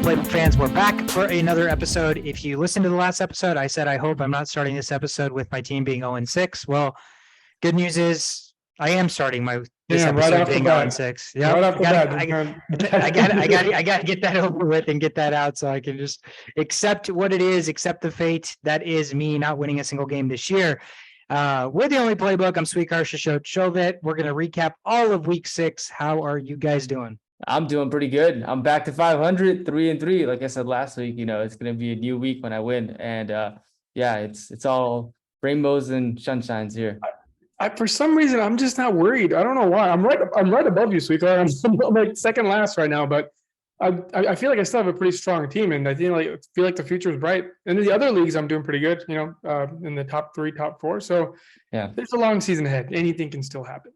Playbook fans, we're back for another episode. If you listened to the last episode, I said I hope I'm not starting this episode with my team being 0-6. Well, good news is I am starting this episode being 0-6. Yep. Right off the bat. I got to get that over with and get that out so I can just accept what it is, accept the fate that is me not winning a single game this year. We're the only playbook. I'm Sweet Karsha Shovit. We're going to recap all of week 6. How are you guys doing? I'm doing pretty good. I'm back to 500, 3-3. Like I said last week, it's going to be a new week when I win. And it's all rainbows and sunshines here. For some reason, I'm just not worried. I don't know why. I'm right above you, Sweet Car. I'm like second last right now, but I feel like I still have a pretty strong team, and I feel like the future is bright. And in the other leagues, I'm doing pretty good. In the top 3, top 4. So yeah, there's a long season ahead. Anything can still happen.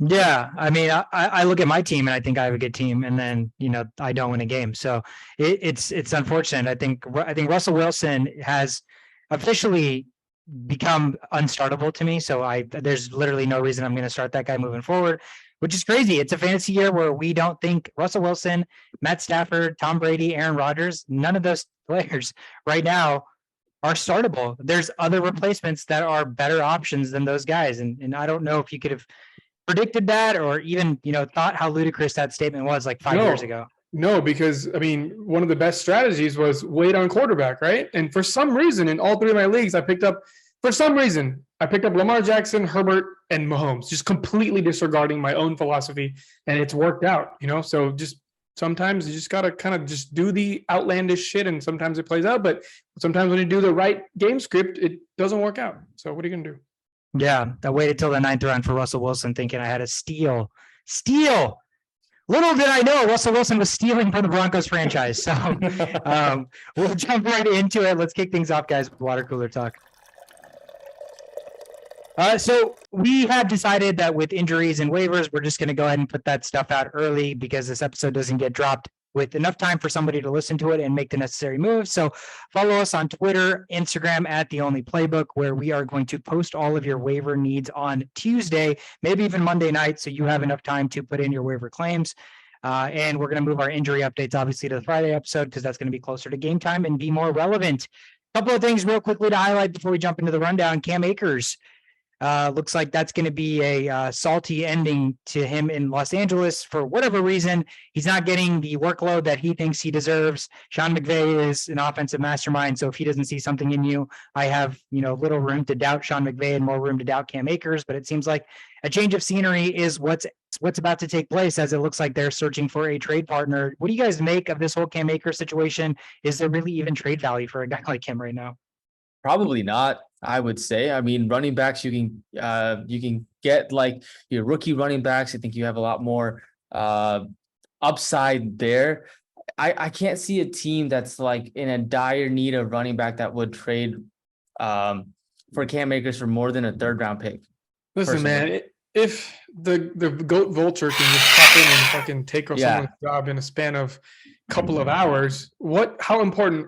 Yeah, I mean, I look at my team and I think I have a good team, and then I don't win a game. So it's unfortunate. I think Russell Wilson has officially become unstartable to me. So there's literally no reason I'm going to start that guy moving forward, which is crazy. It's a fantasy year where we don't think Russell Wilson, Matt Stafford, Tom Brady, Aaron Rodgers, none of those players right now are startable. There's other replacements that are better options than those guys, and I don't know if you could have predicted that or even thought how ludicrous that statement was like 5 years ago. No, because I mean, one of the best strategies was wait on quarterback, right? And for some reason, in all 3 of my leagues, I picked up Lamar Jackson, Herbert, and Mahomes, just completely disregarding my own philosophy, and it's worked out. So just sometimes you just gotta kind of just do the outlandish shit, and sometimes it plays out. But sometimes when you do the right game script, it doesn't work out. So what are you gonna do? Yeah, I waited till the 9th round for Russell Wilson, thinking I had a steal. Little did I know Russell Wilson was stealing from the Broncos franchise. So we'll jump right into it. Let's kick things off, guys, with water cooler talk. So we have decided that with injuries and waivers, we're just going to go ahead and put that stuff out early because this episode doesn't get dropped with enough time for somebody to listen to it and make the necessary moves. So follow us on Twitter, Instagram at The Only Playbook, where we are going to post all of your waiver needs on Tuesday, maybe even Monday night, so you have enough time to put in your waiver claims. And we're going to move our injury updates, obviously, to the Friday episode because that's going to be closer to game time and be more relevant. A couple of things real quickly to highlight before we jump into the rundown. Cam Akers. Looks like that's going to be a salty ending to him in Los Angeles for whatever reason. He's not getting the workload that he thinks he deserves. Sean McVay is an offensive mastermind, so if he doesn't see something in you, I have little room to doubt Sean McVay and more room to doubt Cam Akers. But it seems like a change of scenery is what's about to take place, as it looks like they're searching for a trade partner. What do you guys make of this whole Cam Akers situation? Is there really even trade value for a guy like him right now? Probably not, I would say. I mean, running backs, you can get like your rookie running backs. I think you have a lot more upside there. I can't see a team that's like in a dire need of running back that would trade for Cam Akers for more than a 3rd round pick. Listen, personally, man, if the goat vulture can just pop in and fucking take someone's job in a span of a couple of hours, how important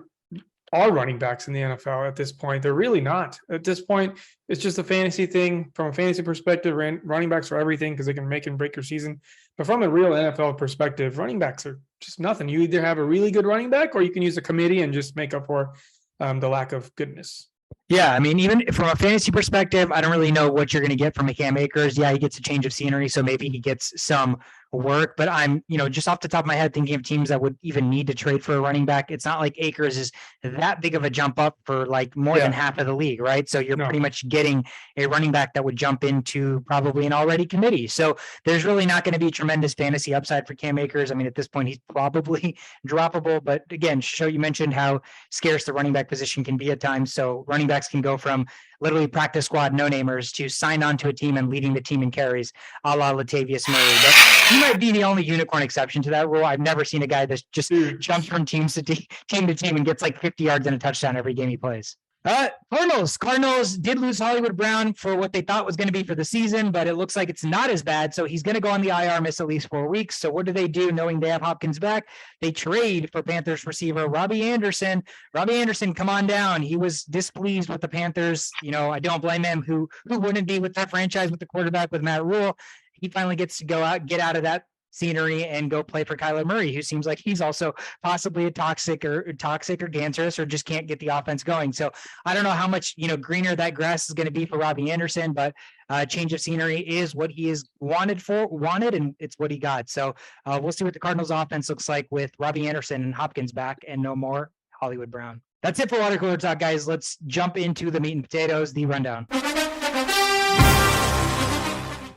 are running backs in the NFL at this point? They're really not. At this point, it's just a fantasy thing. From a fantasy perspective, running backs are everything because they can make and break your season. But from a real NFL perspective, running backs are just nothing. You either have a really good running back or you can use a committee and just make up for the lack of goodness. Yeah, I mean, even from a fantasy perspective, I don't really know what you're going to get from a Cam Akers. Yeah, he gets a change of scenery, so maybe he gets some work. But I'm, just off the top of my head, thinking of teams that would even need to trade for a running back. It's not like Akers is that big of a jump up for like more than half of the league, right? So you're pretty much getting a running back that would jump into probably an already committee. So there's really not going to be tremendous fantasy upside for Cam Akers. I mean, at this point, he's probably droppable. But again, you mentioned how scarce the running back position can be at times. So running backs can go from literally practice squad no-namers to sign on to a team and leading the team in carries, a la Latavius Murray. But he might be the only unicorn exception to that rule. I've never seen a guy that just jumps from team to team and gets like 50 yards and a touchdown every game he plays. Cardinals did lose Hollywood Brown for what they thought was going to be for the season, but it looks like it's not as bad. So he's going to go on the IR, miss at least 4 weeks. So what do knowing they have Hopkins back? They trade for Panthers receiver Robbie Anderson. Robbie Anderson, come on down. He was displeased with the Panthers. I don't blame him. Who wouldn't be with that franchise with the quarterback with Matt Rule? He finally gets to go out, get out of that scenery and go play for Kyler Murray, who seems like he's also possibly a toxic or cancerous or just can't get the offense going. So I don't know how much, greener that grass is going to be for Robbie Anderson, but change of scenery is what he is wanted, and it's what he got. So we'll see what the Cardinals offense looks like with Robbie Anderson and Hopkins back and no more Hollywood Brown. That's it for Water Cooler Talk, guys. Let's jump into the meat and potatoes, the rundown.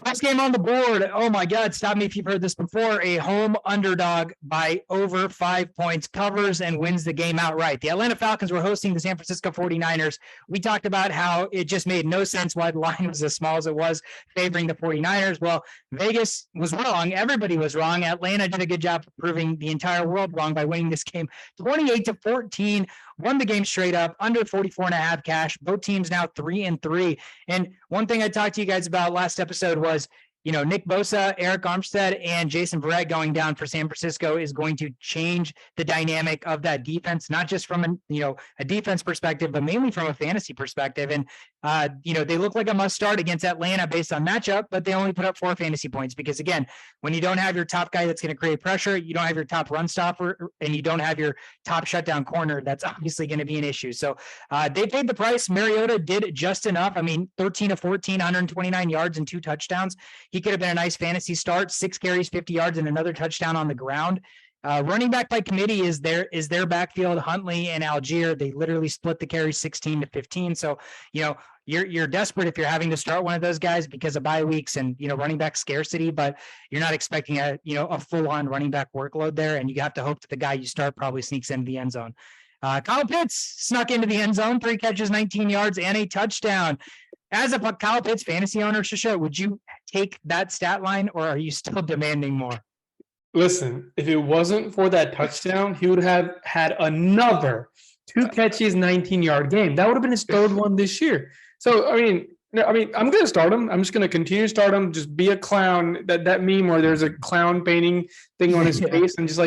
Last game on the board. Oh my God. Stop me if you've heard this before. A home underdog by over 5 points covers and wins the game outright. The Atlanta Falcons were hosting the San Francisco 49ers. We talked about how it just made no sense why the line was as small as it was, favoring the 49ers. Well, Vegas was wrong. Everybody was wrong. Atlanta did a good job of proving the entire world wrong by winning this game 28-14. Won the game straight up, under 44.5 cash. Both teams now 3-3. And one thing I talked to you guys about last episode was, Nick Bosa, Eric Armstead, and Jason Verrett going down for San Francisco is going to change the dynamic of that defense, not just from a defense perspective, but mainly from a fantasy perspective. And they look like a must start against Atlanta based on matchup, but they only put up 4 fantasy points because, again, when you don't have your top guy that's going to create pressure, you don't have your top run stopper, and you don't have your top shutdown corner, that's obviously going to be an issue. So they paid the price. Mariota did just enough. 13 of 14, 129 yards and 2 touchdowns. He could have been a nice fantasy start, 6 carries, 50 yards, and another touchdown on the ground. Running back by committee is their backfield. Huntley and Algier, they literally split the carries 16-15. So, you're desperate if you're having to start one of those guys because of bye weeks and, running back scarcity, but you're not expecting a full-on running back workload there. And you have to hope that the guy you start probably sneaks into the end zone. Kyle Pitts snuck into the end zone, 3 catches, 19 yards, and a touchdown. As a Kyle Pitts fantasy owner, Shisha, would you take that stat line, or are you still demanding more? Listen, if it wasn't for that touchdown, he would have had another 2 catches, 19-yard game. That would have been his 3rd one this year. So, I'm going to start him. I'm just going to continue to start him. Just be a clown. That meme where there's a clown painting thing on his face and just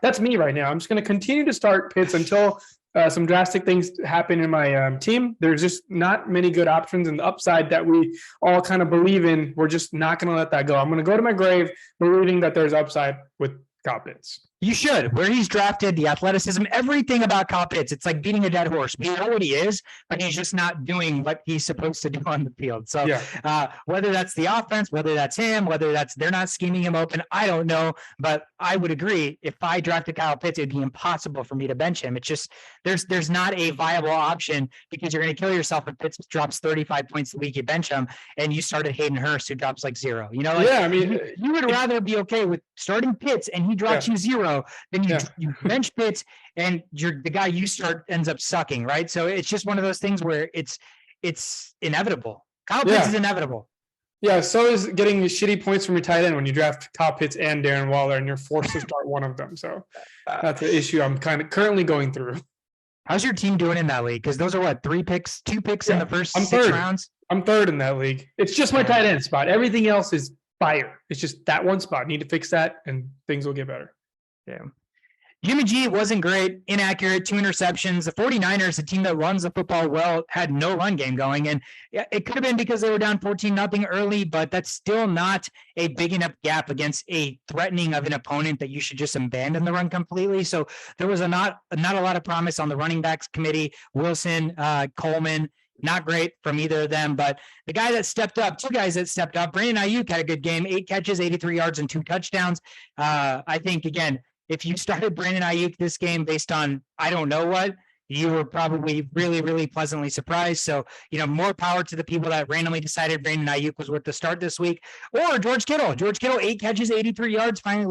that's me right now. I'm just going to continue to start Pitts until some drastic things happen in my team. There's just not many good options, and the upside that we all kind of believe in, we're just not going to let that go. I'm going to go to my grave believing that there's upside with Kyle Pitts. You should. Where he's drafted, the athleticism, everything about Kyle Pitts, it's like beating a dead horse. We know what he is, but he's just not doing what he's supposed to do on the field. So whether that's the offense, whether that's him, whether that's they're not scheming him open, I don't know. But I would agree, if I drafted Kyle Pitts, it'd be impossible for me to bench him. It's just there's not a viable option because you're going to kill yourself if Pitts drops 35 points the week you bench him and you started Hayden Hurst, who drops like 0. You would rather be okay with starting Pitts and he drops you 0 then you bench Pitts and the guy you start ends up sucking, right? So it's just one of those things where it's inevitable. Kyle Pitts is inevitable. Yeah, so is getting shitty points from your tight end when you draft Kyle Pitts and Darren Waller and you're forced to start one of them. So that's the issue I'm currently going through. How's your team doing in that league? Because those are 2 picks in the first 6 rounds? I'm 3rd in that league. It's just my tight end spot. Everything else is fire. It's just that one spot. Need to fix that and things will get better. Yeah. Jimmy G wasn't great, inaccurate, 2 interceptions. The 49ers, a team that runs the football well, had no run game going. And it could have been because they were down 14-0 early, but that's still not a big enough gap against a threatening of an opponent that you should just abandon the run completely. So there was not a lot of promise on the running backs committee. Wilson, Coleman, not great from either of them, but the guy that stepped up, 2 guys that stepped up, Brandon Ayuk had a good game, 8 catches, 83 yards, and 2 touchdowns. I think, again, if you started Brandon Ayuk this game based on I don't know what, you were probably really, really pleasantly surprised. So, more power to the people that randomly decided Brandon Ayuk was worth the start this week. Or George Kittle. 8 catches, 83 yards, finally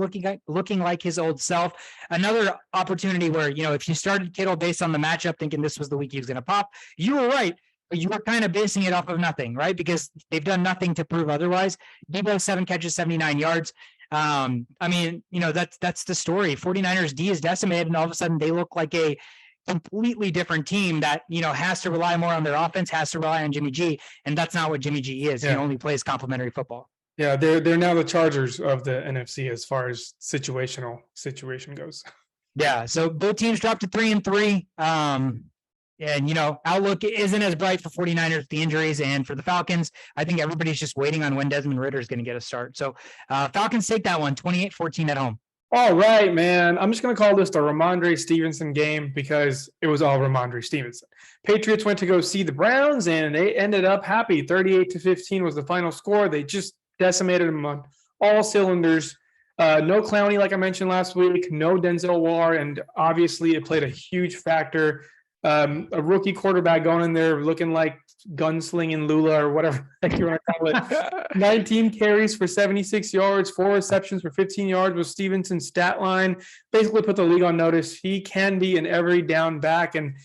looking like his old self. Another opportunity where, if you started Kittle based on the matchup, thinking this was the week he was going to pop, you were right. But you were kind of basing it off of nothing, right? Because they've done nothing to prove otherwise. Debo, 7 catches, 79 yards. That's the story. 49ers D is decimated, and all of a sudden they look like a completely different team that, has to rely more on their offense, has to rely on Jimmy G, and that's not what Jimmy G is. He only plays complementary football. Yeah, they're now the Chargers of the NFC as far as situation goes. Yeah, so both teams dropped to 3-3. And, outlook isn't as bright for 49ers with the injuries, and for the Falcons, I think everybody's just waiting on when Desmond Ridder is going to get a start. So Falcons take that one, 28-14 at home. All right, man. I'm just going to call this the Ramondre Stevenson game because it was all Ramondre Stevenson. Patriots went to go see the Browns, and they ended up happy. 38-15 was the final score. They just decimated them on all cylinders. No Clowney, like I mentioned last week. No Denzel Ward, and obviously it played a huge factor. A rookie quarterback going in there looking like gunslinging Lula or whatever you want to call it. 19 carries for 76 yards, 4 receptions for 15 yards was Stevenson's stat line. Basically put the league on notice. He can be an every down back, and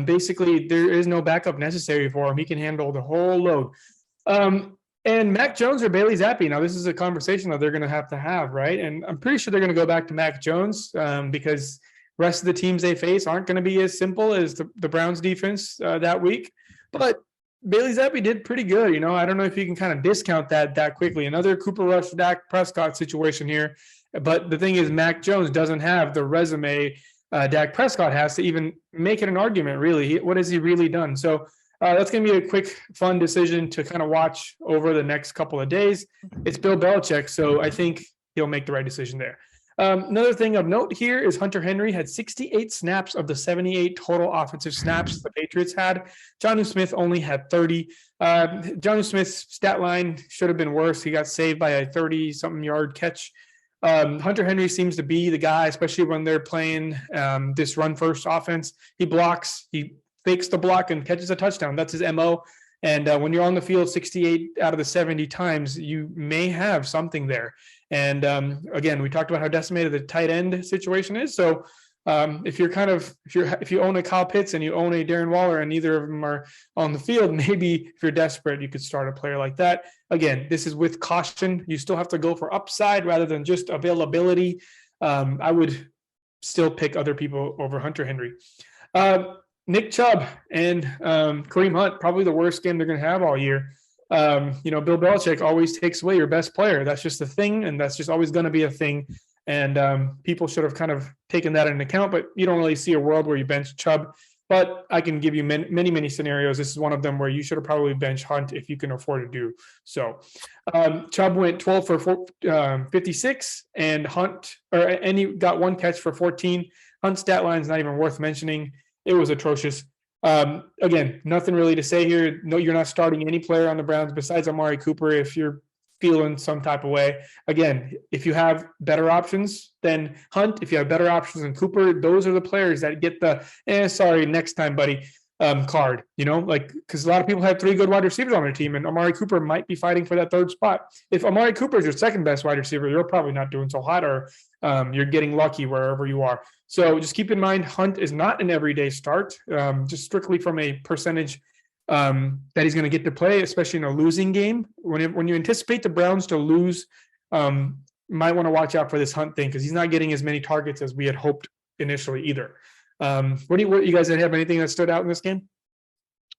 basically there is no backup necessary for him. He can handle the whole load. And Mac Jones or Bailey Zappi. Now, this is a conversation that they're going to have, right? And I'm pretty sure they're going to go back to Mac Jones because rest of the teams they face aren't going to be as simple as the Browns defense that week. But Bailey Zappi did pretty good. I don't know if you can kind of discount that quickly. Another Cooper Rush, Dak Prescott situation here. But the thing is, Mac Jones doesn't have the resume Dak Prescott has to even make it an argument, really. What has he really done? So that's going to be a quick, fun decision to kind of watch over the next couple of days. It's Bill Belichick, so I think he'll make the right decision there. Another thing of note here is Hunter Henry had 68 snaps of the 78 total offensive snaps the Patriots had. Jonnu Smith only had 30. Jonnu Smith's stat line should have been worse. He got saved by a 30-something yard catch. Hunter Henry seems to be the guy, especially when they're playing this run-first offense. He blocks, he fakes the block and catches a touchdown. That's his MO. And when you're on the field 68 out of the 70 times, you may have something there. And again, we talked about how decimated the tight end situation is. So if you own a Kyle Pitts and you own a Darren Waller and neither of them are on the field, maybe if you're desperate, you could start a player like that. Again, this is with caution. You still have to go for upside rather than just availability. I would still pick other people over Hunter Henry. Nick Chubb and Kareem Hunt, probably the worst game they're going to have all year. Bill Belichick always takes away your best player. That's just a thing, and that's just always going to be a thing. And people should have kind of taken that into account, but you don't really see a world where you bench Chubb. But I can give you many scenarios. This is one of them where you should have probably benched Hunt if you can afford to do so. Chubb went 12 for 56, and he got 1 catch for 14. Hunt's stat line is not even worth mentioning. It was atrocious. Again, nothing really to say here. No, you're not starting any player on the Browns besides Amari Cooper if you're feeling some type of way. Again, if you have better options than Hunt, if you have better options than Cooper, those are the players that get the sorry, next time, buddy, card. Because a lot of people have 3 good wide receivers on their team, and Amari Cooper might be fighting for that 3rd spot. If Amari Cooper is your 2nd best wide receiver, you're probably not doing so hot, or you're getting lucky wherever you are. So just keep in mind, Hunt is not an everyday start, just strictly from a percentage that he's going to get to play, especially in a losing game. When you anticipate the Browns to lose, might want to watch out for this Hunt thing because he's not getting as many targets as we had hoped initially either. What you guys have anything that stood out in this game?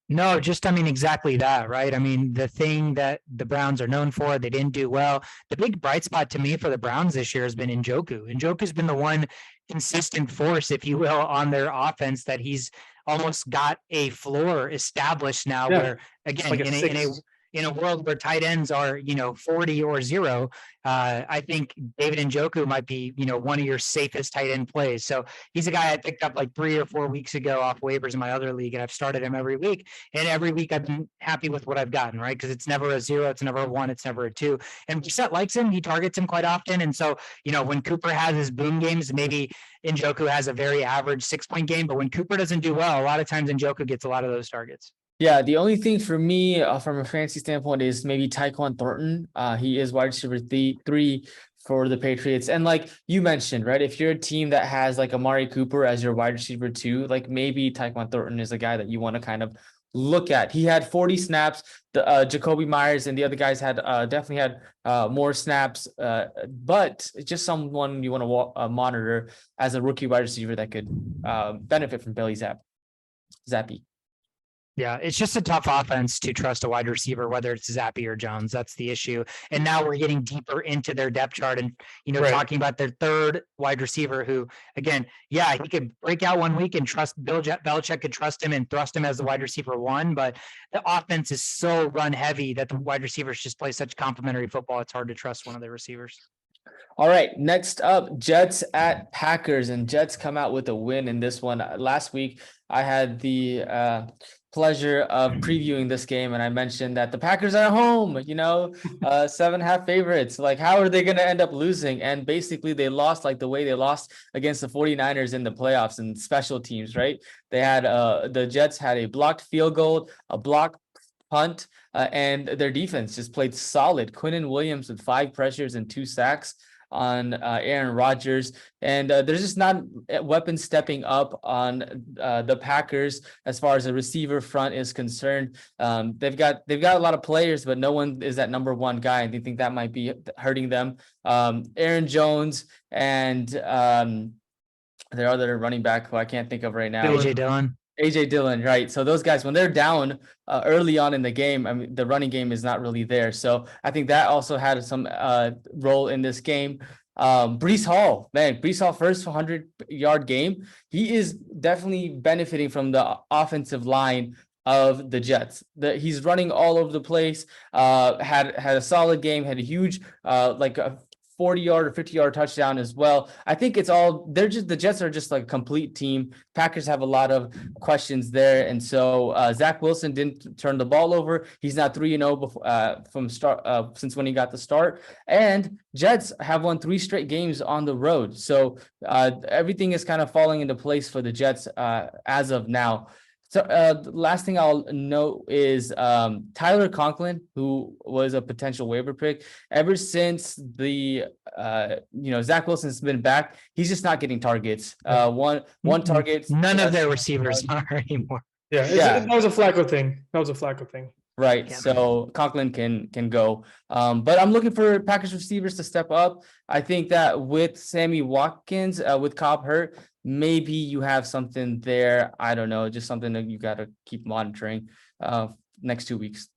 No, exactly that, right? The thing that the Browns are known for, they didn't do well. The big bright spot to me for the Browns this year has been Njoku. Njoku's been the one consistent force, if you will, on their offense that he's almost got a floor established now. Yeah. Where again, like in a world where tight ends are 40 or 0, I think David Njoku might be one of your safest tight end plays. So he's a guy I picked up like 3 or 4 weeks ago off waivers in my other league, and I've started him every week. And every week I've been happy with what I've gotten, right? Because it's never a 0, it's never a 1, it's never a 2. And Brissett likes him; he targets him quite often. And so when Cooper has his boom games, maybe Njoku has a very average 6-point game. But when Cooper doesn't do well, a lot of times Njoku gets a lot of those targets. Yeah, the only thing for me from a fantasy standpoint is maybe Tyquan Thornton. He is wide receiver 3 for the Patriots. And like you mentioned, right, if you're a team that has like Amari Cooper as your wide receiver 2, like maybe Tyquan Thornton is a guy that you want to kind of look at. He had 40 snaps. Jacoby Myers and the other guys had definitely had more snaps, but just someone you want to monitor as a rookie wide receiver that could benefit from Bailey Zappi. Yeah, it's just a tough offense to trust a wide receiver, whether it's Zappy or Jones. That's the issue. And now we're getting deeper into their depth chart and, Right. talking about their third wide receiver who, again, yeah, he could break out one week and trust Belichick could trust him and thrust him as the wide receiver one. But the offense is so run heavy that the wide receivers just play such complementary football. It's hard to trust one of their receivers. All right, next up, Jets at Packers, and Jets come out with a win in this one. Last week, I had the pleasure of previewing this game, and I mentioned that the Packers are at home, 7.5 favorites. Like, how are they going to end up losing? And basically, they lost like the way they lost against the 49ers in the playoffs and special teams, right? They had the Jets had a blocked field goal, a blocked punt, and their defense just played solid. Quinnen Williams with 5 pressures and 2 sacks on Aaron Rodgers, and there's just not weapons stepping up on the Packers as far as the receiver front is concerned. They've got a lot of players, but no one is that number one guy, and they think that might be hurting them. Aaron Jones and their other running back who I can't think of right now. AJ Dillon, right? So those guys, when they're down early on in the game, I mean, the running game is not really there. So I think that also had some role in this game. Breece Hall, first 100-yard game. He is definitely benefiting from the offensive line of the Jets. He's running all over the place. Had a solid game. Had a huge like a 40-yard or 50-yard touchdown as well. I think it's all the Jets are just like a complete team. Packers have a lot of questions there, and so Zach Wilson didn't turn the ball over. He's not 3-0 from start since when he got the start. And Jets have won 3 straight games on the road, so everything is kind of falling into place for the Jets as of now. So the last thing I'll note is Tyler Conklin, who was a potential waiver pick. Ever since the Zach Wilson's been back, he's just not getting targets. One target. None of their receivers are anymore. That was a Flacco thing. Right. Yeah. So Conklin can go. But I'm looking for Packers receivers to step up. I think that with Sammy Watkins, with Cobb hurt, maybe you have something there. I don't know, just something that you got to keep monitoring next 2 weeks.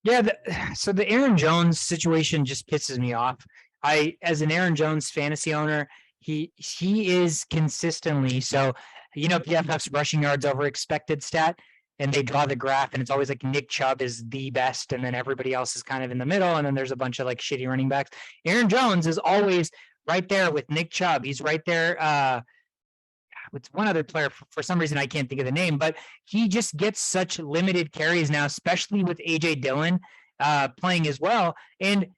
Yeah. So the Aaron Jones situation just pisses me off. As an Aaron Jones fantasy owner, he is consistently, so PFF's rushing yards over expected stat, and they draw the graph, and it's always like Nick Chubb is the best, and then everybody else is kind of in the middle, and then there's a bunch of like shitty running backs. Aaron Jones is always right there with Nick Chubb. He's right there. With one other player, for some reason I can't think of the name, but he just gets such limited carries now, especially with AJ Dillon playing as well. And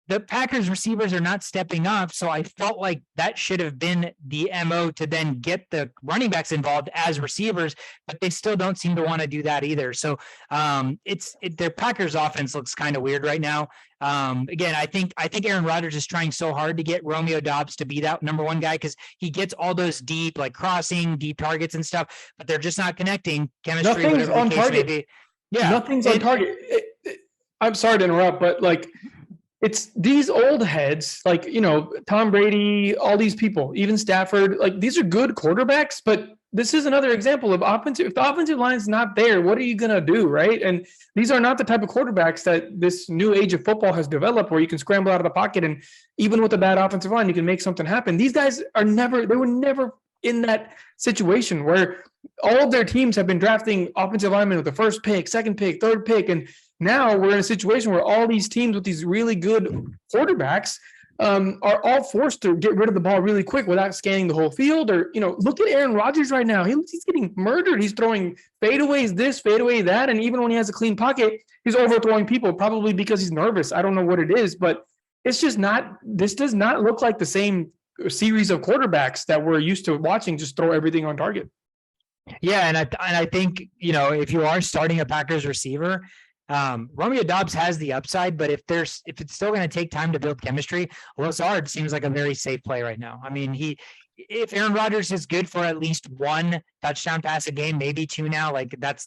the Packers receivers are not stepping up. So I felt like that should have been the MO to then get the running backs involved as receivers, but they still don't seem to want to do that either. So their Packers offense looks kind of weird right now. Again, I think Aaron Rodgers is trying so hard to get Romeo Doubs to be that number one guy, because he gets all those deep, like crossing, deep targets and stuff, but they're just not connecting. Chemistry, nothing's on target. Yeah, nothing's on target. I'm sorry to interrupt, but like, it's these old heads, like, Tom Brady, all these people, even Stafford, like these are good quarterbacks, but this is another example of if the offensive line is not there, what are you going to do, right? And these are not the type of quarterbacks that this new age of football has developed, where you can scramble out of the pocket, and even with a bad offensive line, you can make something happen. These guys were never in that situation where all of their teams have been drafting offensive linemen with the first pick, second pick, third pick, and now we're in a situation where all these teams with these really good quarterbacks are all forced to get rid of the ball really quick without scanning the whole field. Or, look at Aaron Rodgers right now. He's getting murdered. He's throwing fadeaways this, fadeaway that. And even when he has a clean pocket, he's overthrowing people, probably because he's nervous. I don't know what it is, but it's just this does not look like the same series of quarterbacks that we're used to watching just throw everything on target. Yeah. And I think, if you are starting a Packers receiver, Romeo Doubs has the upside, but if it's still going to take time to build chemistry, Lazard seems like a very safe play right now. I mean, if Aaron Rodgers is good for at least 1 touchdown pass a game, maybe 2 now, like that's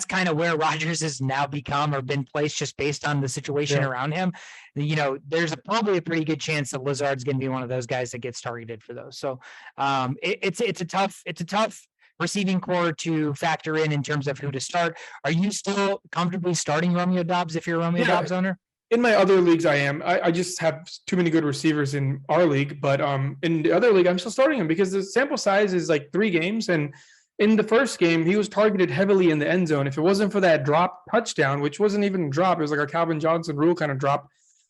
kind of where Rodgers has now become or been placed just based on the situation around him. There's probably a pretty good chance that Lazard's going to be one of those guys that gets targeted for those. So it's a tough receiving core to factor in terms of who to start. Are you still comfortably starting Romeo Doubs if you're a Romeo Doubs owner? In my other leagues, I am. I just have too many good receivers in our league, but in the other league, I'm still starting him because the sample size is like 3 games. And in the first game, he was targeted heavily in the end zone. If it wasn't for that drop touchdown, which wasn't even a drop, it was like a Calvin Johnson rule kind of drop.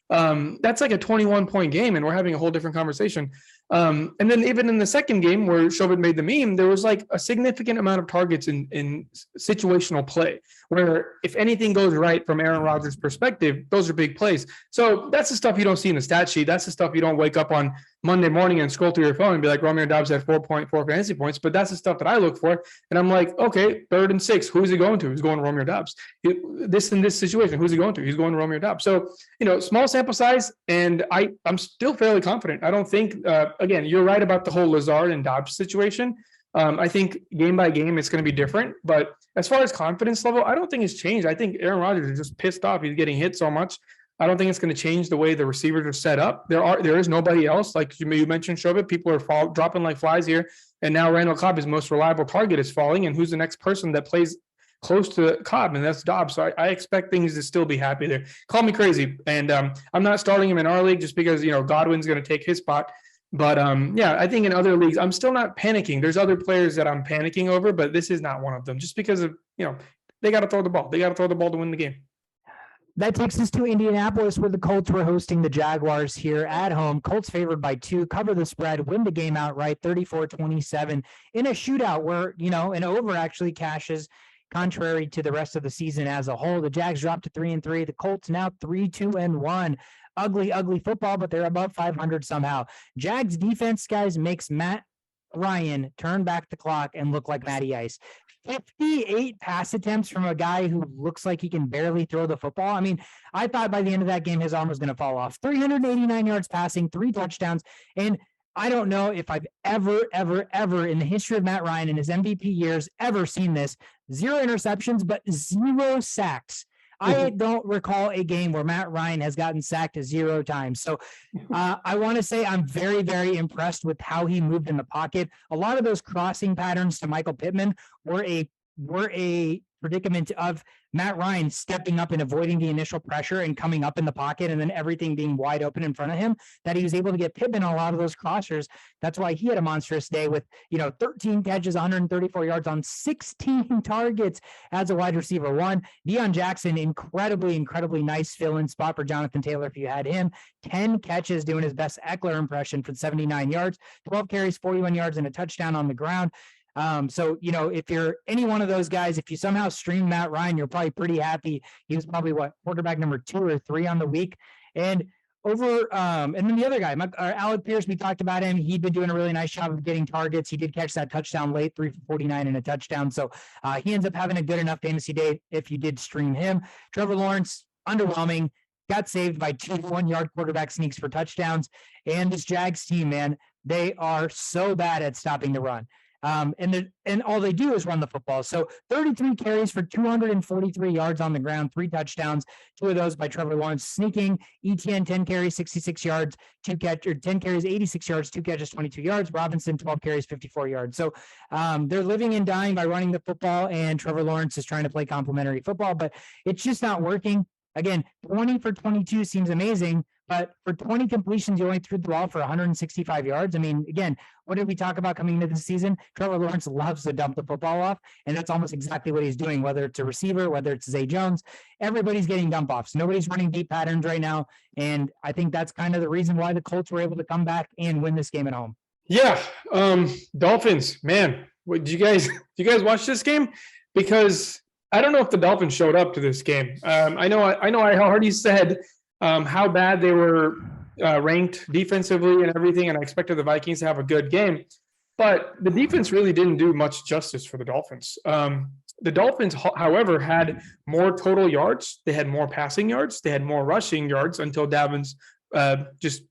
That's like a 21-point game, and we're having a whole different conversation. And then even in the second game where Chauvin made the meme, there was like a significant amount of targets in situational play, where if anything goes right from Aaron Rodgers' perspective, those are big plays. So that's the stuff you don't see in the stat sheet. That's the stuff you don't wake up on Monday morning and scroll through your phone and be like, Romeo Doubs had 4.4 fantasy points. But that's the stuff that I look for. And I'm like, okay, 3rd and 6, who's he going to? He's going to Romeo Doubs. This in this situation, who's he going to? He's going to Romeo Doubs. So, small sample size, and I'm still fairly confident. I don't think, again, you're right about the whole Lazard and Doubs situation. I think game by game, it's going to be different. But as far as confidence level, I don't think it's changed. I think Aaron Rodgers is just pissed off. He's getting hit so much. I don't think it's going to change the way the receivers are set up. There is nobody else. Like you mentioned, Shobit, people are dropping like flies here. And now Randall Cobb, his most reliable target, is falling. And who's the next person that plays close to Cobb? And that's Dobbs. So I expect things to still be happy there. Call me crazy. And I'm not starting him in our league just because, Godwin's going to take his spot. But I think in other leagues, I'm still not panicking. There's other players that I'm panicking over, but this is not one of them just because of, they got to throw the ball. They got to throw the ball to win the game. That takes us to Indianapolis, where the Colts were hosting the Jaguars here at home. Colts favored by 2, cover the spread, win the game outright, 34-27 in a shootout where, an over actually cashes contrary to the rest of the season as a whole. The Jags dropped to 3-3. The Colts now 3-2-1. Ugly football, but they're above 500 somehow. Jags defense, guys, makes Matt Ryan turn back the clock and look like Matty Ice. 58 pass attempts from a guy who looks like he can barely throw the football. I mean, I thought by the end of that game, his arm was going to fall off. 389 yards passing, 3 touchdowns. And I don't know if I've ever in the history of Matt Ryan in his MVP years ever seen this. 0 interceptions, but 0 sacks. I don't recall a game where Matt Ryan has gotten sacked 0 times. So I want to say I'm very, very impressed with how he moved in the pocket. A lot of those crossing patterns to Michael Pittman were a predicament of Matt Ryan stepping up and avoiding the initial pressure and coming up in the pocket and then everything being wide open in front of him, that he was able to get Pittman on a lot of those crossers. That's why he had a monstrous day with, 13 catches, 134 yards on 16 targets as a wide receiver 1. Deion Jackson, incredibly nice fill-in spot for Jonathan Taylor if you had him. 10 catches doing his best Eckler impression for 79 yards, 12 carries, 41 yards, and a touchdown on the ground. So, if you're any one of those guys, if you somehow stream Matt Ryan, you're probably pretty happy. He was probably quarterback number 2 or 3 on the week. And and then the other guy, Alec Pierce, we talked about him. He'd been doing a really nice job of getting targets. He did catch that touchdown late, 3 for 49 and a touchdown. So he ends up having a good enough fantasy day if you did stream him. Trevor Lawrence, underwhelming. Got saved by 2 1-yard quarterback sneaks for touchdowns. And this Jags team, man, they are so bad at stopping the run. And all they do is run the football. So 33 carries for 243 yards on the ground, 3 touchdowns, 2 of those by Trevor Lawrence. Sneaking, ETN 10 carries, 66 yards, 10 carries, 86 yards, 2 catches, 22 yards. Robinson 12 carries, 54 yards. So they're living and dying by running the football, and Trevor Lawrence is trying to play complementary football, but it's just not working. Again, 20 for 22 seems amazing, but for 20 completions, you only threw the ball for 165 yards. I mean, again, what did we talk about coming into the season? Trevor Lawrence loves to dump the football off, and that's almost exactly what he's doing, whether it's a receiver, whether it's Zay Jones. Everybody's getting dump offs. Nobody's running deep patterns right now, and I think that's kind of the reason why the Colts were able to come back and win this game at home. Yeah, Dolphins, man. Did you guys watch this game? Because I don't know if the Dolphins showed up to this game. I know I already said how bad they were ranked defensively and everything, and I expected the Vikings to have a good game. But the defense really didn't do much justice for the Dolphins. The Dolphins, however, had more total yards. They had more passing yards. They had more rushing yards until Davins just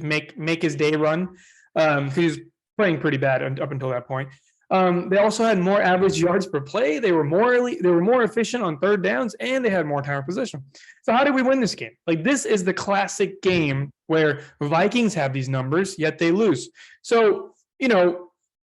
make his day run. He was playing pretty bad up until that point. They also had more average yards per play. They were more efficient on third downs, and they had more time of possession. So how did we win this game? Like, this is the classic game where Vikings have these numbers, yet they lose. So,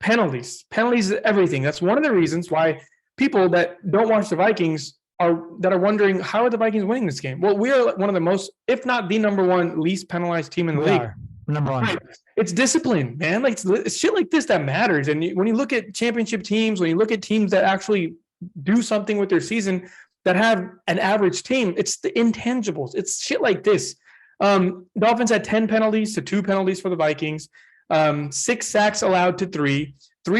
Penalties is everything. That's one of the reasons why people that don't watch the Vikings are wondering, how are the Vikings winning this game? Well, we are one of the most, if not the number one least penalized team in the league. Number one. Right. It's discipline, man. Like it's shit like this that matters. And when you look at championship teams, when you look at teams that actually do something with their season, that have an average team, it's the intangibles. It's shit like this. Dolphins had 10 penalties to 2 penalties for the Vikings. 6 sacks allowed to 3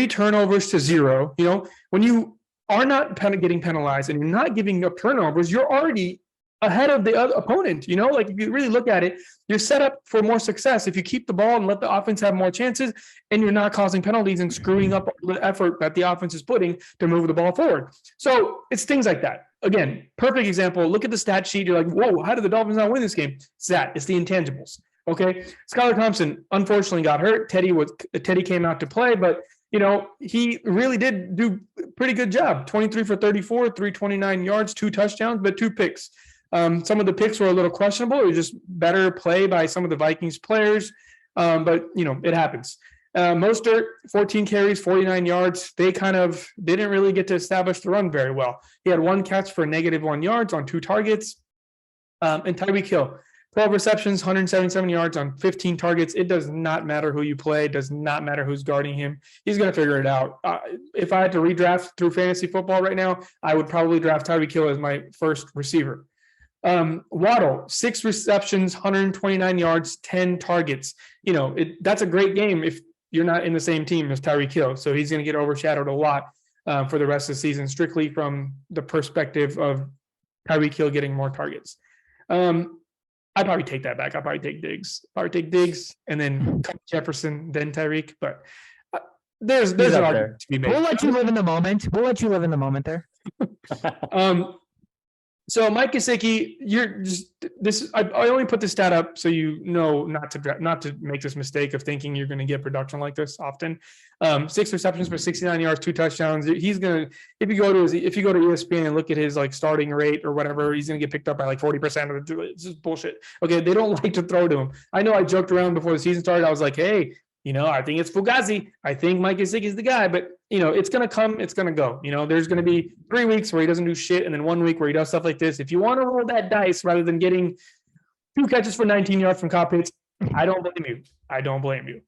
turnovers to 0. You know, when you are not getting penalized and you're not giving up turnovers, you're already ahead of the other opponent. You know, like if you really look at it, you're set up for more success if you keep the ball and let the offense have more chances, and you're not causing penalties and screwing up the effort that the offense is putting to move the ball forward. So it's things like that. Again, perfect example. Look at the stat sheet. You're like, whoa, how did the Dolphins not win this game? It's that. It's the intangibles. Okay. Skylar Thompson unfortunately got hurt. Teddy came out to play, but you know, he really did do a pretty good job. 23 for 34, 329 yards, 2 touchdowns, but 2 picks. Some of the picks were a little questionable. It was just better play by some of the Vikings players. But you know, it happens. Mostert, 14 carries, 49 yards. They didn't really get to establish the run very well. He had 1 catch for -1 yards on 2 targets. And Tyreek Hill, 12 receptions, 177 yards on 15 targets. It does not matter who you play. It does not matter who's guarding him. He's going to figure it out. If I had to redraft through fantasy football right now, I would probably draft Tyreek Hill as my first receiver. Waddle, 6 receptions, 129 yards, 10 targets. You know, that's a great game if you're not in the same team as Tyreek Hill. So he's going to get overshadowed a lot for the rest of the season, strictly from the perspective of Tyreek Hill getting more targets. I'd probably take that back. I'd probably take Diggs and then Jefferson, then Tyreek. But there's an argument to be made. We'll let you live in the moment. There. So Mike Gesicki, you're just this. I only put this stat up so you know not to make this mistake of thinking you're going to get production like this often. 6 receptions for 69 yards, 2 touchdowns. He's gonna if you go to ESPN and look at his like starting rate or whatever, he's gonna get picked up by like 40% of the. It's just bullshit. Okay, they don't like to throw to him. I know I joked around before the season started. I was like, hey, you know, I think it's Fugazi. I think Mike Gesicki is the guy, but you know, it's going to come, it's going to go. You know, there's going to be 3 weeks where he doesn't do shit and then 1 week where he does stuff like this. If you want to roll that dice rather than getting 2 catches for 19 yards from Kyle Pitts, I don't blame you.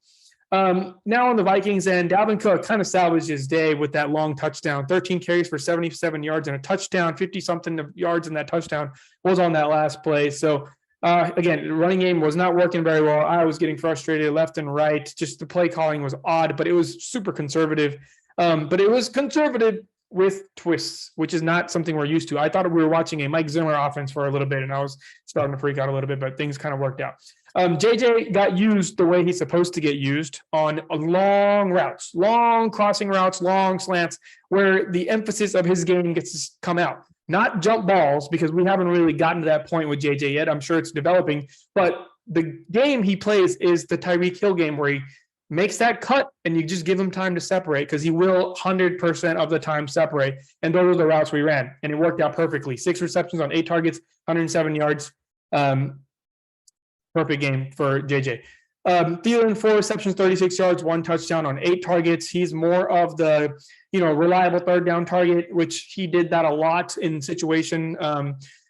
Now on the Vikings end, Dalvin Cook kind of salvaged his day with that long touchdown, 13 carries for 77 yards and a touchdown, 50-something yards in that touchdown was on that last play. So again, the running game was not working very well. I was getting frustrated left and right. Just the play calling was odd, but it was super conservative. But it was conservative with twists, which is not something we're used to. I thought we were watching a Mike Zimmer offense for a little bit, and I was starting to freak out a little bit, but things kind of worked out. JJ got used the way he's supposed to get used on long routes, long crossing routes, long slants, where the emphasis of his game gets to come out. Not jump balls, because we haven't really gotten to that point with JJ yet. I'm sure it's developing, but the game he plays is the Tyreek Hill game where he makes that cut and you just give him time to separate, because he will 100% of the time separate. And those are the routes we ran, and it worked out perfectly. 6 receptions on 8 targets, 107 yards. Perfect game for JJ. Thielen, 4 receptions, 36 yards, 1 touchdown on 8 targets. He's more of the, reliable third down target, which he did that a lot in situation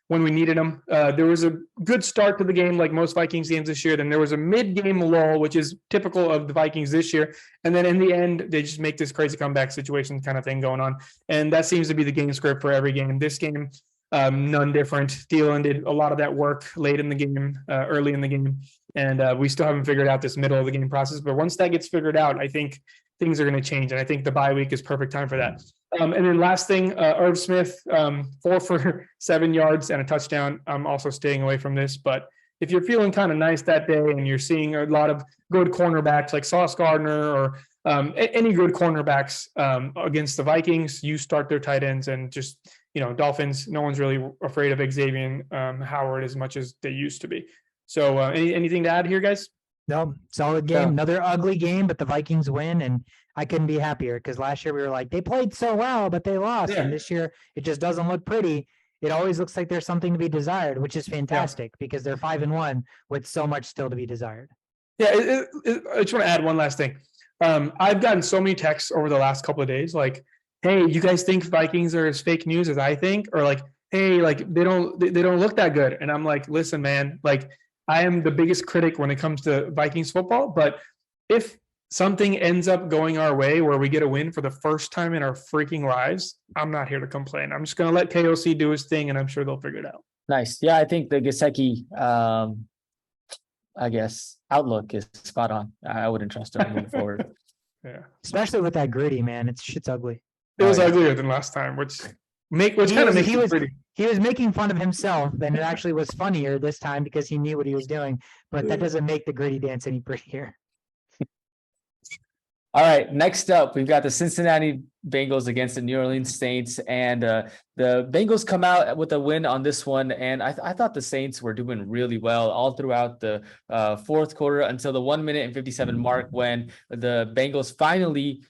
when we needed him. There was a good start to the game, like most Vikings games this year. Then there was a mid-game lull, which is typical of the Vikings this year. And then in the end, they just make this crazy comeback situation kind of thing going on. And that seems to be the game script for every game. This game, none different. Thielen did a lot of that work late in the game, early in the game. And we still haven't figured out this middle of the game process. But once that gets figured out, I think things are going to change. And I think the bye week is perfect time for that. And then last thing, Irv Smith, 4 for 7 yards and a touchdown. I'm also staying away from this. But if you're feeling kind of nice that day and you're seeing a lot of good cornerbacks like Sauce Gardner or any good cornerbacks against the Vikings, you start their tight ends and just, Dolphins, no one's really afraid of Xavier Howard as much as they used to be. So anything to add here, guys? No, solid game. Yeah. Another ugly game, but the Vikings win, and I couldn't be happier because last year we were like, they played so well, but they lost. Yeah. And this year it just doesn't look pretty. It always looks like there's something to be desired, which is fantastic because they're 5-1 with so much still to be desired. Yeah, I just want to add one last thing. I've gotten so many texts over the last couple of days, like, "Hey, you guys think Vikings are as fake news as I think?" Or like, "Hey, like they don't look that good." And I'm like, "Listen, man, like I am the biggest critic when it comes to Vikings football, but if something ends up going our way where we get a win for the first time in our freaking lives, I'm not here to complain. I'm just gonna let KOC do his thing, and I'm sure they'll figure it out." Nice. Yeah, I think the Gesicki, I guess, outlook is spot on. I wouldn't trust him moving forward. Yeah, Especially with that gritty, man. Shit's ugly. it was yeah. uglier than last time, which kind of makes it pretty. He was making fun of himself, and it actually was funnier this time because he knew what he was doing. But that doesn't make the gritty dance any prettier. All right, next up, we've got the Cincinnati Bengals against the New Orleans Saints, and the Bengals come out with a win on this one, and I thought the Saints were doing really well all throughout the fourth quarter until the 1 minute and 57 mark when the Bengals finally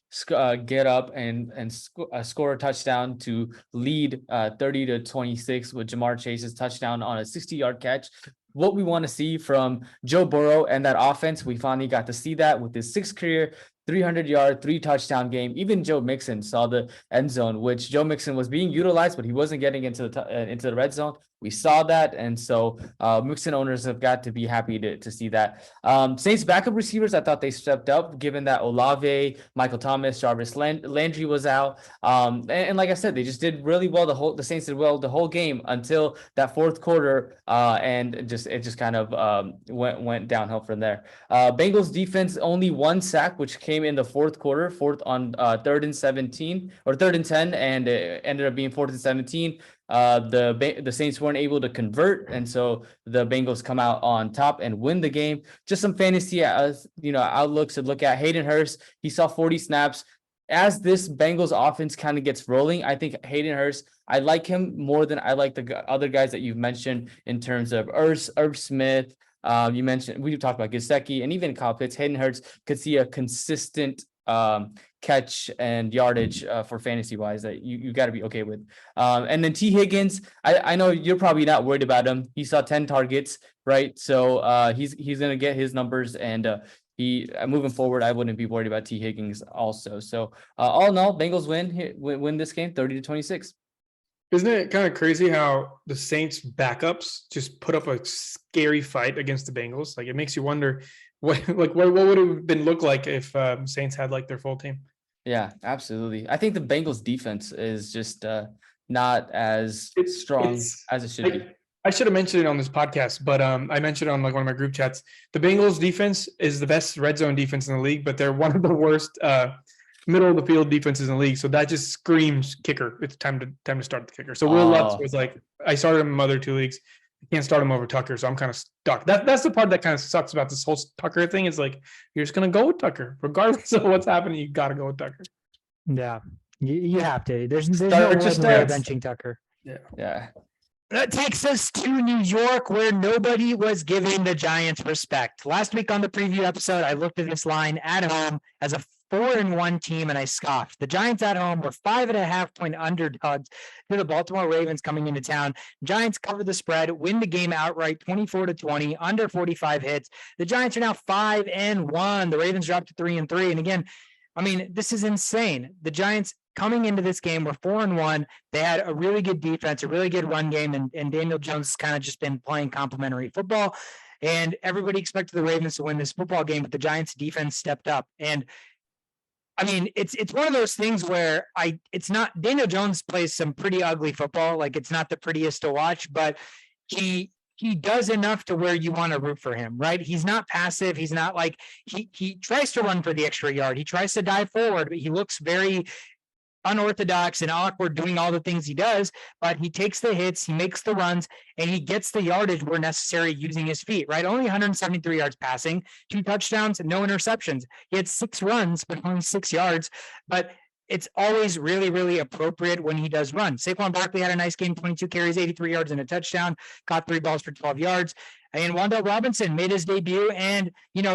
get up and score a touchdown to lead 30-26 with Jamar Chase's touchdown on a 60-yard catch. What we want to see from Joe Burrow and that offense, we finally got to see that with his 6th career 300-yard, 3-touchdown game. Even Joe Mixon saw the end zone, which Joe Mixon was being utilized, but he wasn't getting into the red zone. We saw that, and so Mixon owners have got to be happy to see that. Saints backup receivers, I thought they stepped up, given that Olave, Michael Thomas, Jarvis Landry was out, and like I said, they just did really well. The Saints did well the whole game until that fourth quarter, and it just kind of went downhill from there. Bengals defense only 1 sack, which came in the fourth quarter, on 3rd and 17 or 3rd and 10, and it ended up being 4th and 17. The Saints weren't able to convert, and so the Bengals come out on top and win the game. Just some fantasy, outlooks to look at. Hayden Hurst, he saw 40 snaps. As this Bengals offense kind of gets rolling, I think Hayden Hurst, I like him more than I like the other guys that you've mentioned in terms of Irv Smith. You mentioned, we talked about Gesicki and even Kyle Pitts. Hayden Hurst could see a consistent catch and yardage for fantasy wise that you got to be okay with. And then T. Higgins, I know you're probably not worried about him. He saw 10 targets, right? So he's going to get his numbers, and moving forward, I wouldn't be worried about T. Higgins also. So all in all, Bengals win this game 30-26. Isn't it kind of crazy how the Saints backups just put up a scary fight against the Bengals? Like, it makes you wonder what would it have been look like if Saints had like their full team? Yeah, absolutely. I think the Bengals defense is just not as strong as it should be. I should have mentioned it on this podcast, but I mentioned it on like one of my group chats. The Bengals defense is the best red zone defense in the league, but they're one of the worst middle of the field defenses in the league. So that just screams kicker. It's time to start the kicker. So Will Lutz was like, I started him in my other 2 leagues. I can't start him over Tucker, so I'm kind of stuck. That's the part that kind of sucks about this whole Tucker thing. Is like, you're just gonna go with Tucker, regardless of what's happening. You got to go with Tucker. Yeah, you have to. There's no way benching Tucker. Yeah. That takes us to New York, where nobody was giving the Giants respect. Last week on the preview episode, I looked at this line at home as a 4-1 team, and I scoffed. The Giants at home were 5.5-point underdogs to the Baltimore Ravens coming into town. Giants cover the spread, win the game outright, 24-20, under 45 hits. The Giants are now 5-1. The Ravens dropped to 3-3. And again, I mean, this is insane. The Giants coming into this game were 4-1. They had a really good defense, a really good run game, and Daniel Jones has kind of just been playing complimentary football. And everybody expected the Ravens to win this football game, but the Giants defense stepped up. And I mean, it's one of those things where it's not, Daniel Jones plays some pretty ugly football. Like, it's not the prettiest to watch, but he does enough to where you want to root for him, right? He's not passive. He's not like, he tries to run for the extra yard. He tries to dive forward, but he looks very unorthodox and awkward doing all the things he does, but he takes the hits, he makes the runs, and he gets the yardage where necessary using his feet, right? Only 173 yards passing, 2 touchdowns, and no interceptions. He had 6 runs, but only 6 yards. But it's always really, really appropriate when he does run. Saquon Barkley had a nice game, 22 carries, 83 yards and a touchdown, caught 3 balls for 12 yards. And Wan'Dale Robinson made his debut, and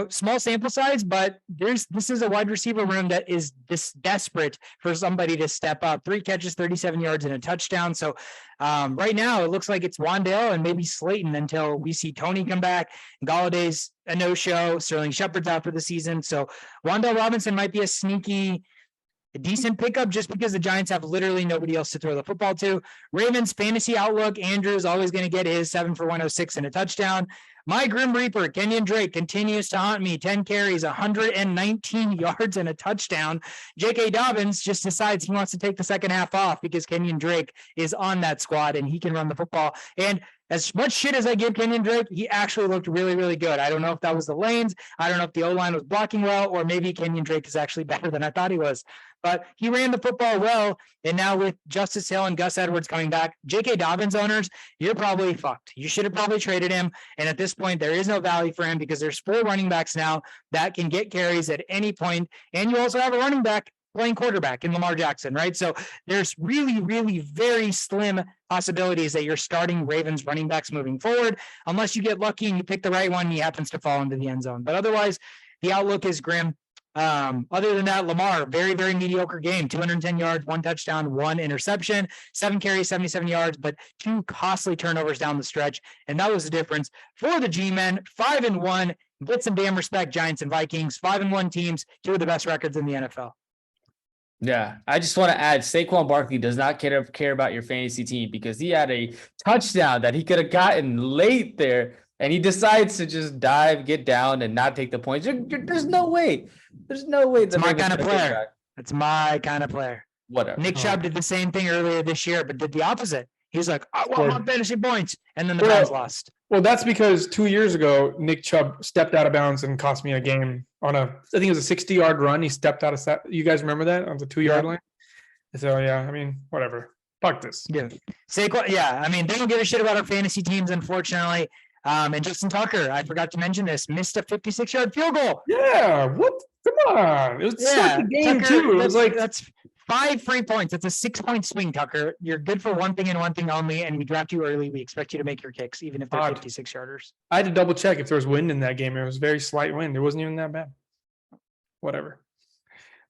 small sample size, but this is a wide receiver room that is desperate for somebody to step up. 3 catches, 37 yards and a touchdown. So right now it looks like it's Wan'Dale and maybe Slayton until we see Tony come back. Galladay's a no-show. Sterling Shepard's out for the season. So Wan'Dale Robinson might be a decent pickup just because the Giants have literally nobody else to throw the football to. Ravens fantasy outlook, Andrew is always going to get his 7 for 106 and a touchdown. My Grim Reaper, Kenyon Drake, continues to haunt me. 10 carries, 119 yards and a touchdown. J.K. Dobbins just decides he wants to take the second half off because Kenyon Drake is on that squad and he can run the football. And as much shit as I give Kenyon Drake, he actually looked really, really good. I don't know if that was the lanes. I don't know if the O-line was blocking well, or maybe Kenyon Drake is actually better than I thought he was. But he ran the football well, and now with Justice Hill and Gus Edwards coming back, J.K. Dobbins owners, you're probably fucked. You should have probably traded him, and at this point, there is no value for him because there's 4 running backs now that can get carries at any point, and you also have a running back playing quarterback in Lamar Jackson, right? So there's really, really very slim possibilities that you're starting Ravens running backs moving forward, unless you get lucky and you pick the right one and he happens to fall into the end zone. But otherwise, the outlook is grim. Other than that, Lamar, very, very mediocre game, 210 yards, 1 touchdown, 1 interception, 7 carries, 77 yards, but 2 costly turnovers down the stretch. And that was the difference for the G-men. 5-1, get some damn respect, Giants and Vikings, 5-1 teams, 2 of the best records in the NFL. Yeah, I just want to add, Saquon Barkley does not care about your fantasy team because he had a touchdown that he could have gotten late there, and he decides to just get down and not take the points. There's no way. There's no way. It's my kind of player. It's my kind of player. Whatever. Nick Chubb did the same thing earlier this year, but did the opposite. He was like, I want my fantasy points, and then the Browns lost. Well, that's because 2 years ago, Nick Chubb stepped out of bounds and cost me a game on I think it was a 60-yard run. He stepped out of you guys remember that on the 2-yard line? So, yeah, I mean, whatever. Fuck this. Yeah. Saquon, I mean, they don't give a shit about our fantasy teams, unfortunately. And Justin Tucker, I forgot to mention this, missed a 56-yard field goal. Yeah, what? Come on. It was such a game, Tucker, too. It was like that's 5 free points. That's a 6-point swing, Tucker. You're good for one thing and one thing only, and we draft you early. We expect you to make your kicks, even if they're 56-yarders. I had to double check if there was wind in that game. It was very slight wind. It wasn't even that bad. Whatever.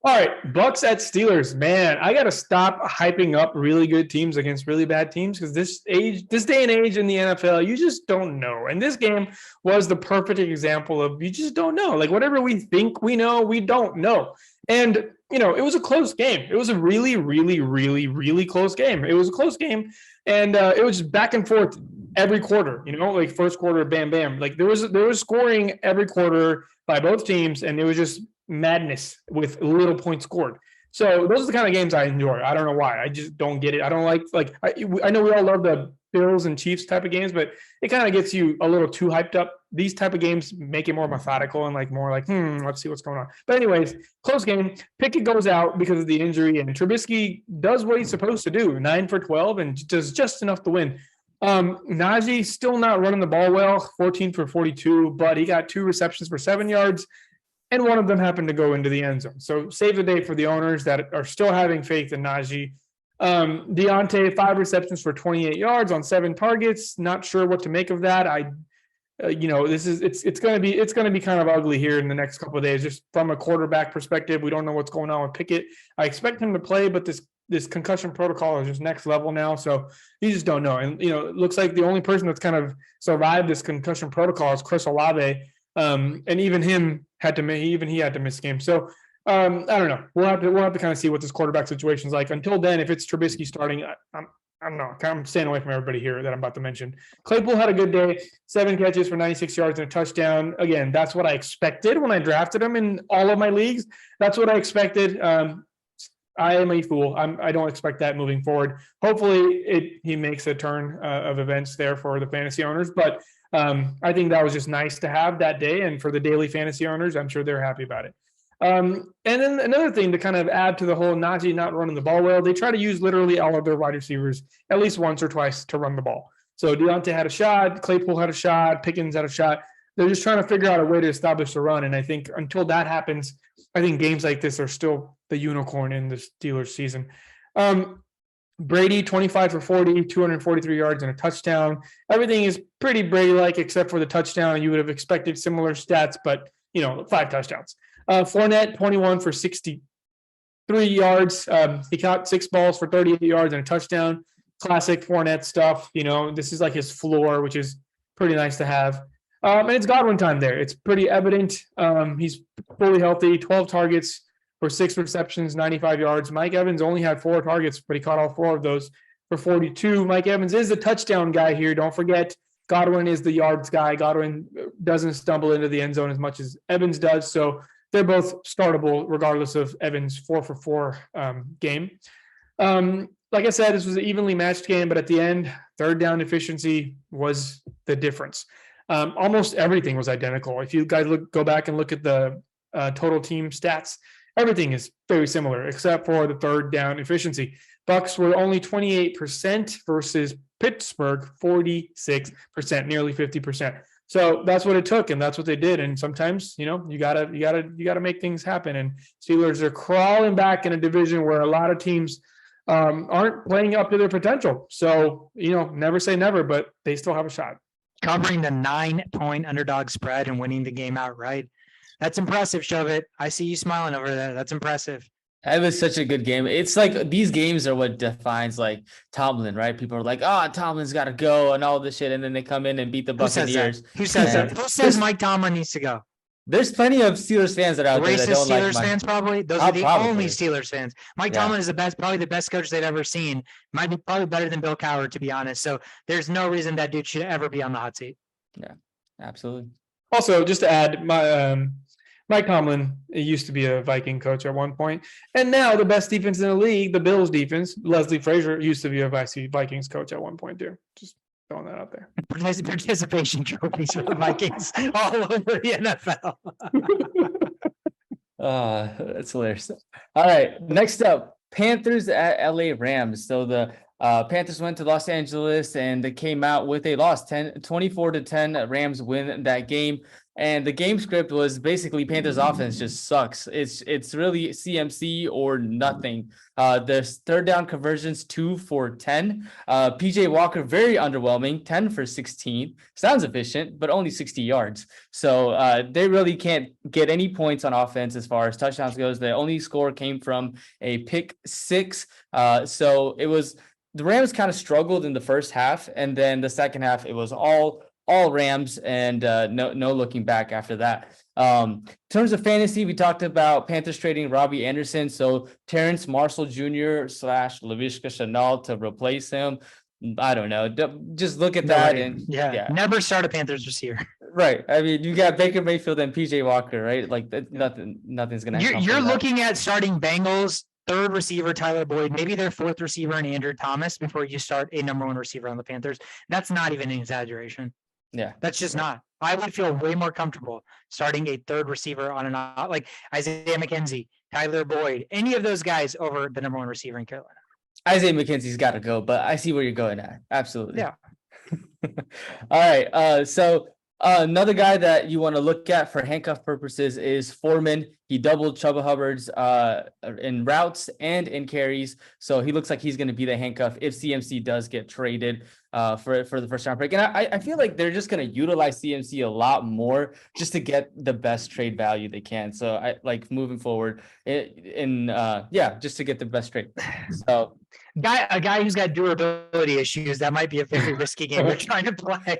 All right, Bucs at Steelers. Man, I got to stop hyping up really good teams against really bad teams because this day and age in the NFL, you just don't know. And this game was the perfect example of you just don't know. Like whatever we think we know, we don't know. And, it was a close game. It was a really, really, really, really close game. It was a close game, and it was just back and forth every quarter, like first quarter, bam, bam. Like there was scoring every quarter by both teams, and it was just madness with little points scored. So those are the kind of games I enjoy. I don't know why. I just don't get it. I don't like I know we all love the Bills and Chiefs type of games, but it kind of gets you a little too hyped up. These type of games make it more methodical and more like, let's see what's going on. But anyways, close game. Pickett goes out because of the injury, and Trubisky does what he's supposed to do, 9 for 12, and does just enough to win. Najee still not running the ball well, 14 for 42, but he got 2 receptions for 7 yards. And one of them happened to go into the end zone. So save the day for the owners that are still having faith in Najee. Deontay, 5 receptions for 28 yards on 7 targets. Not sure what to make of that. It's going to be kind of ugly here in the next couple of days, just from a quarterback perspective. We don't know what's going on with Pickett. I expect him to play, but this concussion protocol is just next level now. So you just don't know. And, it looks like the only person that's kind of survived this concussion protocol is Chris Olave. And even he had to miss game. So I don't know. We'll have to kind of see what this quarterback situation is like. Until then, if it's Trubisky starting, I don't know. I'm staying away from everybody here that I'm about to mention. Claypool had a good day, 7 catches for 96 yards and a touchdown. Again, that's what I expected when I drafted him in all of my leagues. That's what I expected. I am a fool. I don't expect that moving forward. Hopefully he makes a turn of events there for the fantasy owners, but I think that was just nice to have that day. And for the daily fantasy owners, I'm sure they're happy about it. And then another thing to kind of add to the whole Najee not running the ball well, they try to use literally all of their wide receivers at least once or twice to run the ball. So Deontay had a shot, Claypool had a shot, Pickens had a shot. They're just trying to figure out a way to establish the run. And I think until that happens, I think games like this the unicorn in the Steelers season. Brady, 25 for 40, 243 yards and a touchdown. Everything is pretty Brady-like except for the touchdown. You would have expected similar stats, but, 5 touchdowns. Fournette, 21 for 63 yards. He caught 6 balls for 38 yards and a touchdown. Classic Fournette stuff. This is like his floor, which is pretty nice to have. And it's Godwin time there. It's pretty evident. He's fully healthy, 12 targets for 6 receptions, 95 yards. Mike Evans only had 4 targets, but he caught all 4 of those for 42. Mike Evans is the touchdown guy here. Don't forget, Godwin is the yards guy. Godwin doesn't stumble into the end zone as much as Evans does. So they're both startable regardless of Evans' 4-for-4 game. Like I said, this was an evenly matched game, but at the end, third down efficiency was the difference. Almost everything was identical. If you guys go back and look at the total team stats, everything is very similar except for the third down efficiency. Bucs were only 28% versus Pittsburgh 46%, nearly 50%. So that's what it took, and that's what they did. And sometimes, you gotta make things happen. And Steelers are crawling back in a division where a lot of teams aren't playing up to their potential. So never say never, but they still have a shot. Covering the 9-point underdog spread and winning the game outright. That's impressive, Shovit. I see you smiling over there. That's impressive. It was such a good game. It's like these games are what defines like Tomlin, right? People are like, Tomlin's got to go and all this shit. And then they come in and beat the Buccaneers. Who says that? Who says Mike Tomlin needs to go? There's plenty of Steelers fans that are out there that don't Steelers like fans, probably. Those are the only Steelers fans. Mike Tomlin is probably the best coach they've ever seen. Might be probably better than Bill Cowher, to be honest. So there's no reason that dude should ever be on the hot seat. Yeah, absolutely. Also, just to add, Mike Tomlin used to be a Viking coach at one point, and now the best defense in the league, the Bills defense, Leslie Frazier used to be a Vikings coach at one point too. Just throwing that out there. Participation trophies for the Vikings all over the NFL. That's hilarious. All right, next up, Panthers at LA Rams. So the Panthers went to Los Angeles and they came out with a loss, 24-10. Rams win that game. And the game script was basically Panthers offense just sucks. It's really CMC or nothing. There's third down conversions 2 for 10. PJ Walker, very underwhelming, 10 for 16. Sounds efficient, but only 60 yards. So they really can't get any points on offense as far as touchdowns goes. The only score came from a pick 6. So it was the Rams kind of struggled in the first half, and then the second half it was all Rams and no looking back after that. In terms of fantasy, we talked about Panthers trading Robbie Anderson, so Terrence Marshall Jr. / Laviska Shenault to replace him. I don't know. Just look at that and yeah. Never start a Panthers receiver. Right. I mean, you got Baker Mayfield and PJ Walker, right? Like nothing's gonna happen. You're looking at starting Bengals third receiver Tyler Boyd, maybe their fourth receiver in Andrew Thomas before you start a number 1 receiver on the Panthers. That's not even an exaggeration. Yeah, that's just not. I would feel way more comfortable starting a third receiver on like Isaiah McKenzie, Tyler Boyd, any of those guys over the number 1 receiver in Carolina. Isaiah McKenzie's got to go, but I see where you're going at. Absolutely. Yeah. All right. So another guy that you want to look at for handcuff purposes is Foreman. He doubled Chuba Hubbard's in routes and in carries. So he looks like he's going to be the handcuff if CMC does get traded for the first round pick. And I feel like they're just going to utilize CMC a lot more just to get the best trade value they can. So I like moving forward just to get the best trade. So a guy who's got durability issues, that might be a very risky game we're trying to play.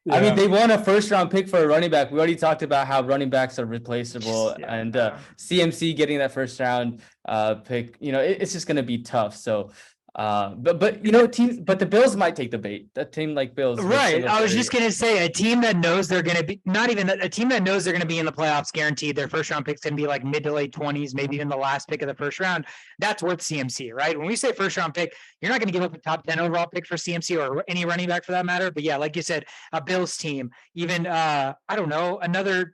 Yeah. I mean, they won a first-round pick for a running back. We already talked about how running backs are replaceable, and CMC getting that first-round pick, it's just going to be tough. So, but the Bills might take the bait. A team like Bills, right? I was just going to say a team that knows they're going to be a team that knows they're going to be in the playoffs, guaranteed. Their first-round pick's going to be like mid to late 20s, maybe even the last pick of the first round. That's worth CMC, right? When we say first-round pick, you're not going to give up a top 10 overall pick for CMC or any running back for that matter. But yeah, like you said, a Bills team, even I don't know, another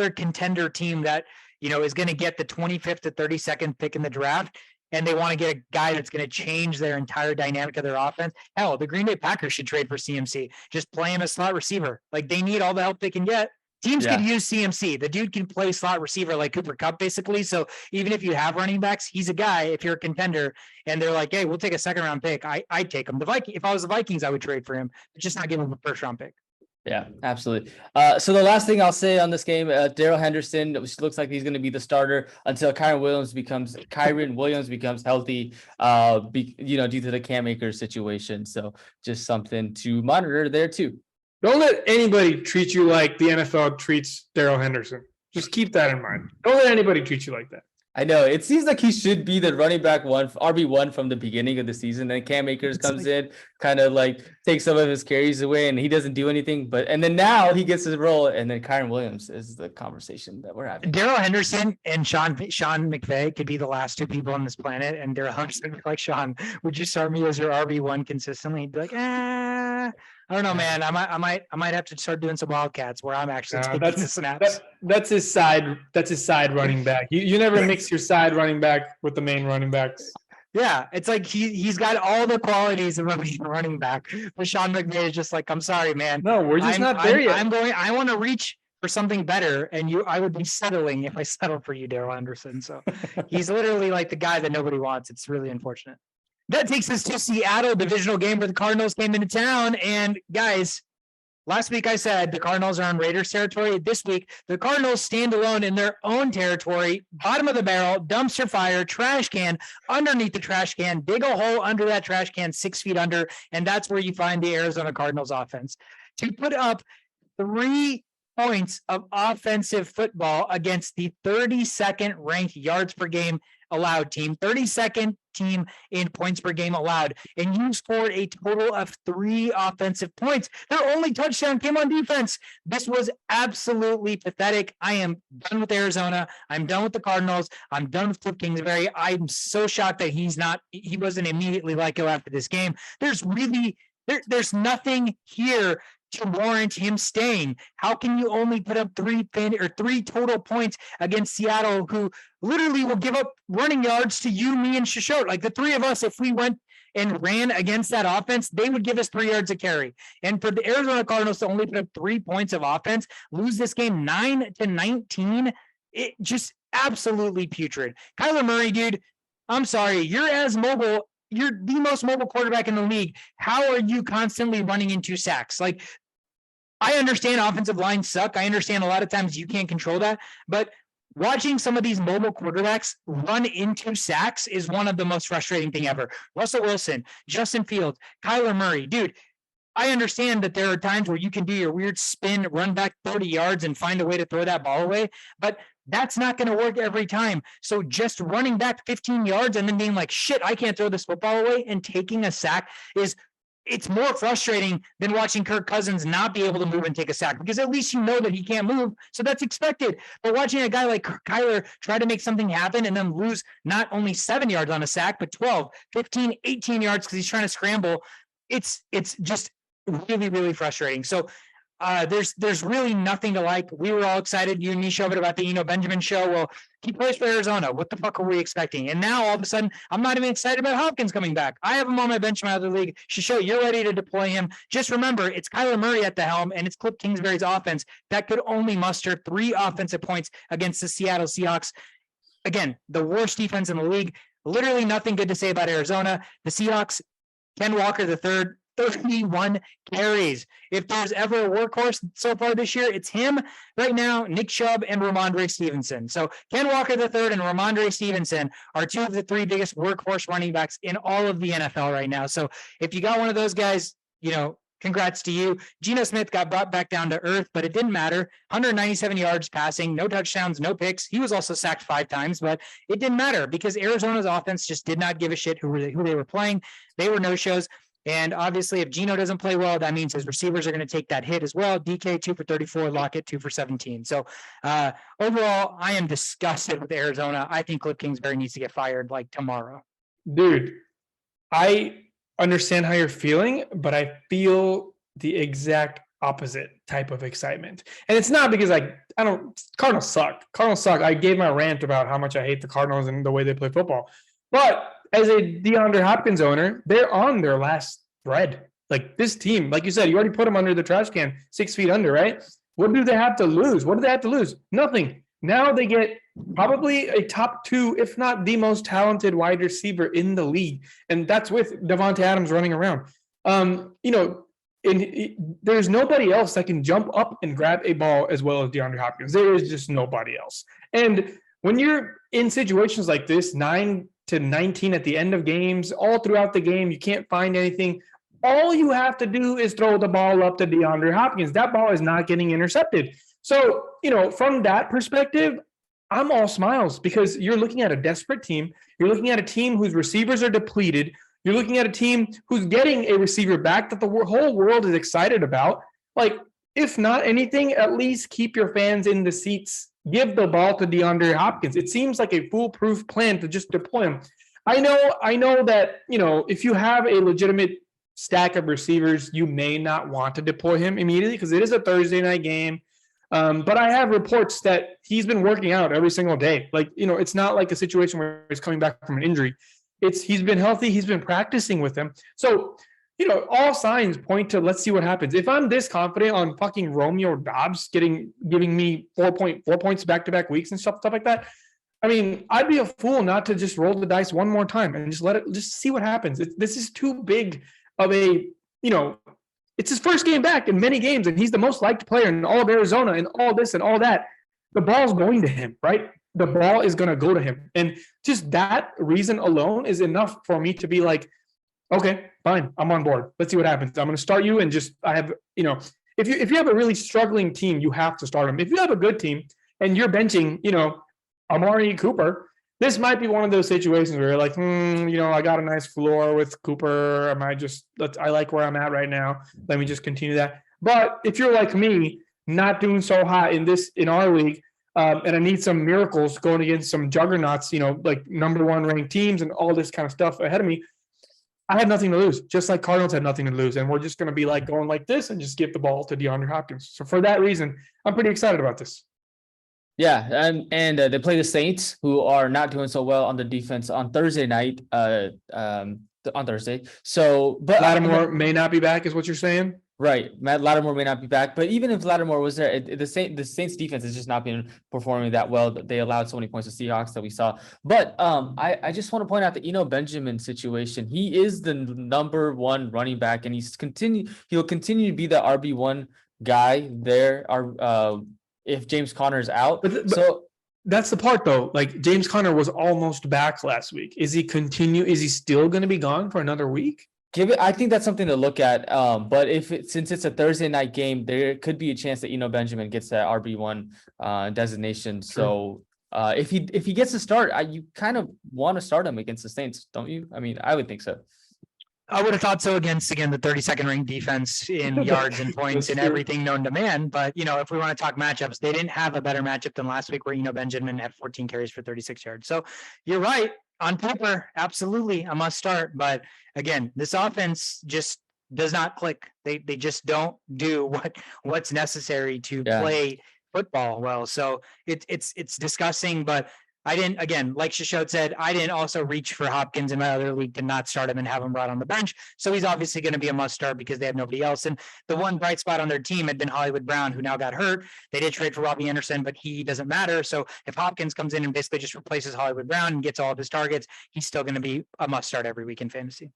contender team that is going to get the 25th to 32nd pick in the draft, and they want to get a guy that's going to change their entire dynamic of their offense. Hell, the Green Bay Packers should trade for CMC. Just play him as slot receiver. Like, they need all the help they can get. Teams could use CMC. The dude can play slot receiver like Cooper Kupp, basically. So even if you have running backs, he's a guy. If you're a contender and they're like, "Hey, we'll take a second-round pick," I'd take him. If I was the Vikings, I would trade for him, but just not give him a first-round pick. Yeah, absolutely. So the last thing I'll say on this game, Darrell Henderson, which looks like he's going to be the starter until Kyron Williams becomes healthy, due to the Cam Akers situation. So just something to monitor there too. Don't let anybody treat you like the NFL treats Darrell Henderson. Just keep that in mind. Don't let anybody treat you like that. I know. It seems like he should be the running back RB1 from the beginning of the season. Then Cam Akers comes in, kind of like takes some of his carries away, and he doesn't do anything. And then now he gets his role, and then Kyron Williams is the conversation that we're having. Darrell Henderson and Sean McVay could be the last two people on this planet. And Darrell Henderson, like, Sean, would you start me as your RB1 consistently? He'd be like, I don't know, man. I might have to start doing some Wildcats where I'm actually taking the snaps. That's his side running back. You never mix your side running back with the main running backs. Yeah, it's like he's got all the qualities of a running back. But Sean McVay is just like, I'm sorry, man. No, we're just not there yet. I want to reach for something better, and I would be settling if I settled for you, Darrell Henderson. So he's literally like the guy that nobody wants. It's really unfortunate. That takes us to Seattle, divisional game where the Cardinals came into town. And guys, last week I said the Cardinals are on Raiders territory. This week, the Cardinals stand alone in their own territory, bottom of the barrel, dumpster fire, trash can, underneath the trash can, dig a hole under that trash can 6 feet under, and that's where you find the Arizona Cardinals offense. To put up 3 points of offensive football against the 32nd ranked yards per game allowed team, 32nd team in points per game allowed, and you scored a total of 3 offensive points. Their only touchdown came on defense. This was absolutely pathetic. I am done with Arizona. I'm done with the Cardinals. I'm done with Cliff Kingsbury. I'm so shocked that he wasn't immediately let go after this game. There's nothing here to warrant him staying. How can you only put up 3 total points against Seattle, who literally will give up running yards to you, me, and Shishot? Like, the 3 of us, if we went and ran against that offense, they would give us 3 yards a carry. And for the Arizona Cardinals to only put up 3 points of offense, lose this game 9-19, it just absolutely putrid. Kyler Murray, dude, I'm sorry, you're the most mobile quarterback in the league. How are you constantly running into sacks? Like, I understand offensive lines suck. I understand a lot of times you can't control that, but watching some of these mobile quarterbacks run into sacks is one of the most frustrating thing ever. Russell Wilson, Justin Fields, Kyler Murray, dude, I understand that there are times where you can do your weird spin, run back 30 yards and find a way to throw that ball away, but that's not going to work every time. So just running back 15 yards and then being like, shit, I can't throw this football away, and taking a sack it's more frustrating than watching Kirk Cousins not be able to move and take a sack, because at least you know that he can't move. So that's expected. But watching a guy like Kyler try to make something happen and then lose not only 7 yards on a sack, but 12, 15, 18 yards because he's trying to scramble, it's just really, really frustrating. So there's really nothing to like. We were all excited. You and me showed it about the Eno Benjamin show. Well, he plays for Arizona. What the fuck are we expecting? And now all of a sudden, I'm not even excited about Hopkins coming back. I have him on my bench in my other league. Shisho, you're ready to deploy him. Just remember, it's Kyler Murray at the helm, and it's Cliff Kingsbury's offense that could only muster 3 offensive points against the Seattle Seahawks. Again, the worst defense in the league. Literally nothing good to say about Arizona. The Seahawks, Ken Walker III, 31 carries. If there's ever a workhorse so far this year, it's him right now, Nick Chubb and Ramondre Stevenson. So Ken Walker III and Ramondre Stevenson are 2 of the 3 biggest workhorse running backs in all of the NFL right now. So if you got one of those guys, congrats to you. Geno Smith got brought back down to earth, but it didn't matter. 197 yards passing, no touchdowns, no picks. He was also sacked 5 times, but it didn't matter because Arizona's offense just did not give a shit who they were playing. They were no-shows. And obviously, if Geno doesn't play well, that means his receivers are going to take that hit as well. DK 2 for 34, Lockett 2 for 17. So overall, I am disgusted with Arizona. I think Cliff Kingsbury needs to get fired like tomorrow. Dude, I understand how you're feeling, but I feel the exact opposite type of excitement. And it's not because Cardinals suck. Cardinals suck. I gave my rant about how much I hate the Cardinals and the way they play football. But as a DeAndre Hopkins owner, they're on their last thread. Like, this team, like you said, you already put them under the trash can 6 feet under, right? What do they have to lose? What do they have to lose? Nothing. Now they get probably a top 2, if not the most talented wide receiver in the league. And that's with Devontae Adams running around. There's nobody else that can jump up and grab a ball as well as DeAndre Hopkins. There is just nobody else. And when you're in situations like this, 9 to 19 at the end of games, all throughout the game, you can't find anything. All you have to do is throw the ball up to DeAndre Hopkins. That ball is not getting intercepted. So, from that perspective, I'm all smiles because you're looking at a desperate team. You're looking at a team whose receivers are depleted. You're looking at a team who's getting a receiver back that the whole world is excited about. Like, if not anything, at least keep your fans in the seats. Give the ball to DeAndre Hopkins. It seems like a foolproof plan to just deploy him. I know that, if you have a legitimate stack of receivers, you may not want to deploy him immediately because it is a Thursday night game. But I have reports that he's been working out every single day. Like, it's not like a situation where he's coming back from an injury. He's been healthy. He's been practicing with them. So, all signs point to let's see what happens. If I'm this confident on fucking Romeo Doubs giving me 4 points back-to-back weeks and stuff like that, I mean, I'd be a fool not to just roll the dice one more time and just see what happens. This is too big of a, it's his first game back in many games, and he's the most liked player in all of Arizona and all this and all that. The ball's going to him, right? The ball is going to go to him. And just that reason alone is enough for me to be like, okay, fine, I'm on board. Let's see what happens. I'm going to start you and if you have a really struggling team, you have to start them. If you have a good team and you're benching, Amari Cooper, this might be one of those situations where you're like, I got a nice floor with Cooper. I like where I'm at right now. Let me just continue that. But if you're like me, not doing so hot in our league, and I need some miracles going against some juggernauts, like number 1 ranked teams and all this kind of stuff ahead of me, I have nothing to lose, just like Cardinals had nothing to lose. And we're just going to be like going like this and just give the ball to DeAndre Hopkins. So for that reason, I'm pretty excited about this. Yeah, and they play the Saints, who are not doing so well on the defense on Thursday night. On Thursday, so but Lattimore may not be back, is what you're saying, right? Matt Lattimore may not be back, but even if Lattimore was there, the Saints defense has just not been performing that well. They allowed so many points to Seahawks that we saw. But I just want to point out the Benjamin situation. He is the number 1 running back, and he'll continue to be the RB1 guy there. If James Conner is out. So that's the part though. Like James Conner was almost back last week. Is he still going to be gone for another week? I think that's something to look at. But since it's a Thursday night game, there could be a chance that Benjamin gets that RB1 designation. So if he gets to start, you kind of want to start him against the Saints, don't you? I mean, I would think so. I would have thought so against, again, the 32nd ranked defense in yards and points and everything known to man. But, if we want to talk matchups, they didn't have a better matchup than last week where, Benjamin had 14 carries for 36 yards. So you're right. On paper, absolutely a must start. But again, this offense just does not click. They just don't do what's necessary to play football well. So it's disgusting, but I didn't, again, like Shishot said, I didn't also reach for Hopkins in my other league to not start him and have him brought on the bench. So he's obviously going to be a must start because they have nobody else. And the one bright spot on their team had been Hollywood Brown, who now got hurt. They did trade for Robbie Anderson, but he doesn't matter. So if Hopkins comes in and basically just replaces Hollywood Brown and gets all of his targets, he's still going to be a must start every week in fantasy.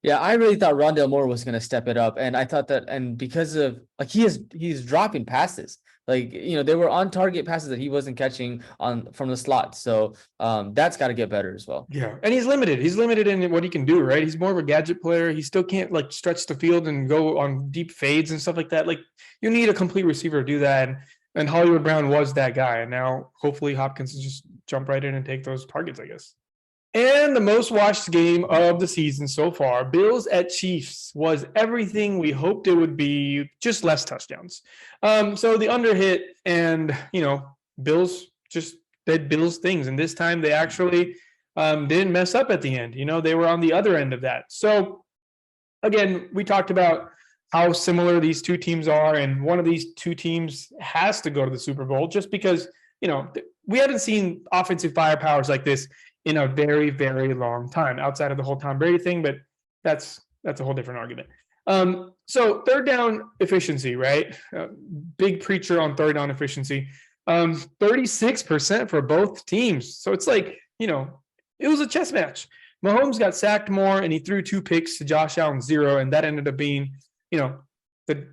Yeah, I really thought Rondale Moore was going to step it up. And I thought that, and because of he's dropping passes. They were on target passes that he wasn't catching from the slot. So that's got to get better as well. Yeah. And he's limited. He's limited in what he can do, right? He's more of a gadget player. He still can't stretch the field and go on deep fades and stuff like that. You need a complete receiver to do that. And Hollywood Brown was that guy. And now hopefully Hopkins will just jump right in and take those targets, I guess. And the most watched game of the season so far, Bills at Chiefs, was everything we hoped it would be, just less touchdowns. So the under hit, and, Bills just did Bills things. And this time they actually didn't mess up at the end. They were on the other end of that. So, again, we talked about how similar these two teams are, and one of these two teams has to go to the Super Bowl just because, we haven't seen offensive firepowers like this in a very, very long time outside of the whole Tom Brady thing, but that's a whole different argument. So third down efficiency, right? Big preacher on third down efficiency. 36% for both teams. So it's like, it was a chess match. Mahomes got sacked more and he threw 2 picks to Josh Allen 0. And that ended up being, the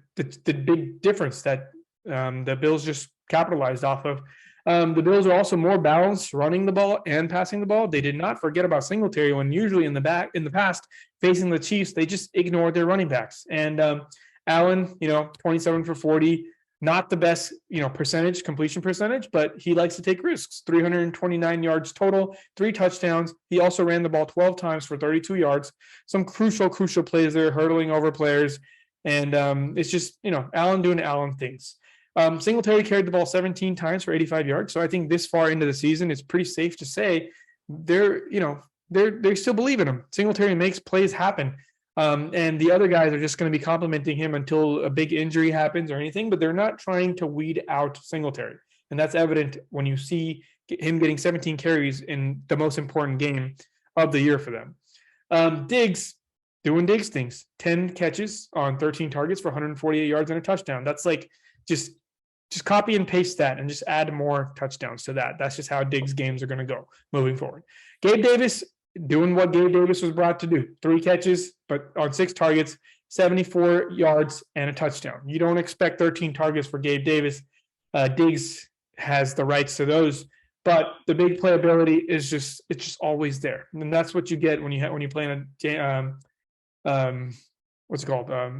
big difference that the Bills just capitalized off of. The Bills are also more balanced running the ball and passing the ball. They did not forget about Singletary when usually in the past facing the Chiefs, they just ignored their running backs. And Allen, 27 for 40, not the best, completion percentage, but he likes to take risks. 329 yards total, 3 touchdowns. He also ran the ball 12 times for 32 yards. Some crucial plays there, hurdling over players. And it's just, Allen doing Allen things. Singletary carried the ball 17 times for 85 yards. So I think this far into the season, it's pretty safe to say they still believe in him. Singletary makes plays happen. And the other guys are just going to be complimenting him until a big injury happens or anything, but they're not trying to weed out Singletary. And that's evident when you see him getting 17 carries in the most important game of the year for them. Diggs doing Diggs things, 10 catches on 13 targets for 148 yards and a touchdown. That's like just copy and paste that and just add more touchdowns to that. That's just how Diggs games are going to go moving forward. Gabe Davis doing what Gabe Davis was brought to do. 3 catches, but on 6 targets, 74 yards and a touchdown. You don't expect 13 targets for Gabe Davis. Diggs has the rights to those, but the big playability is just always there. And that's what you get when you play in a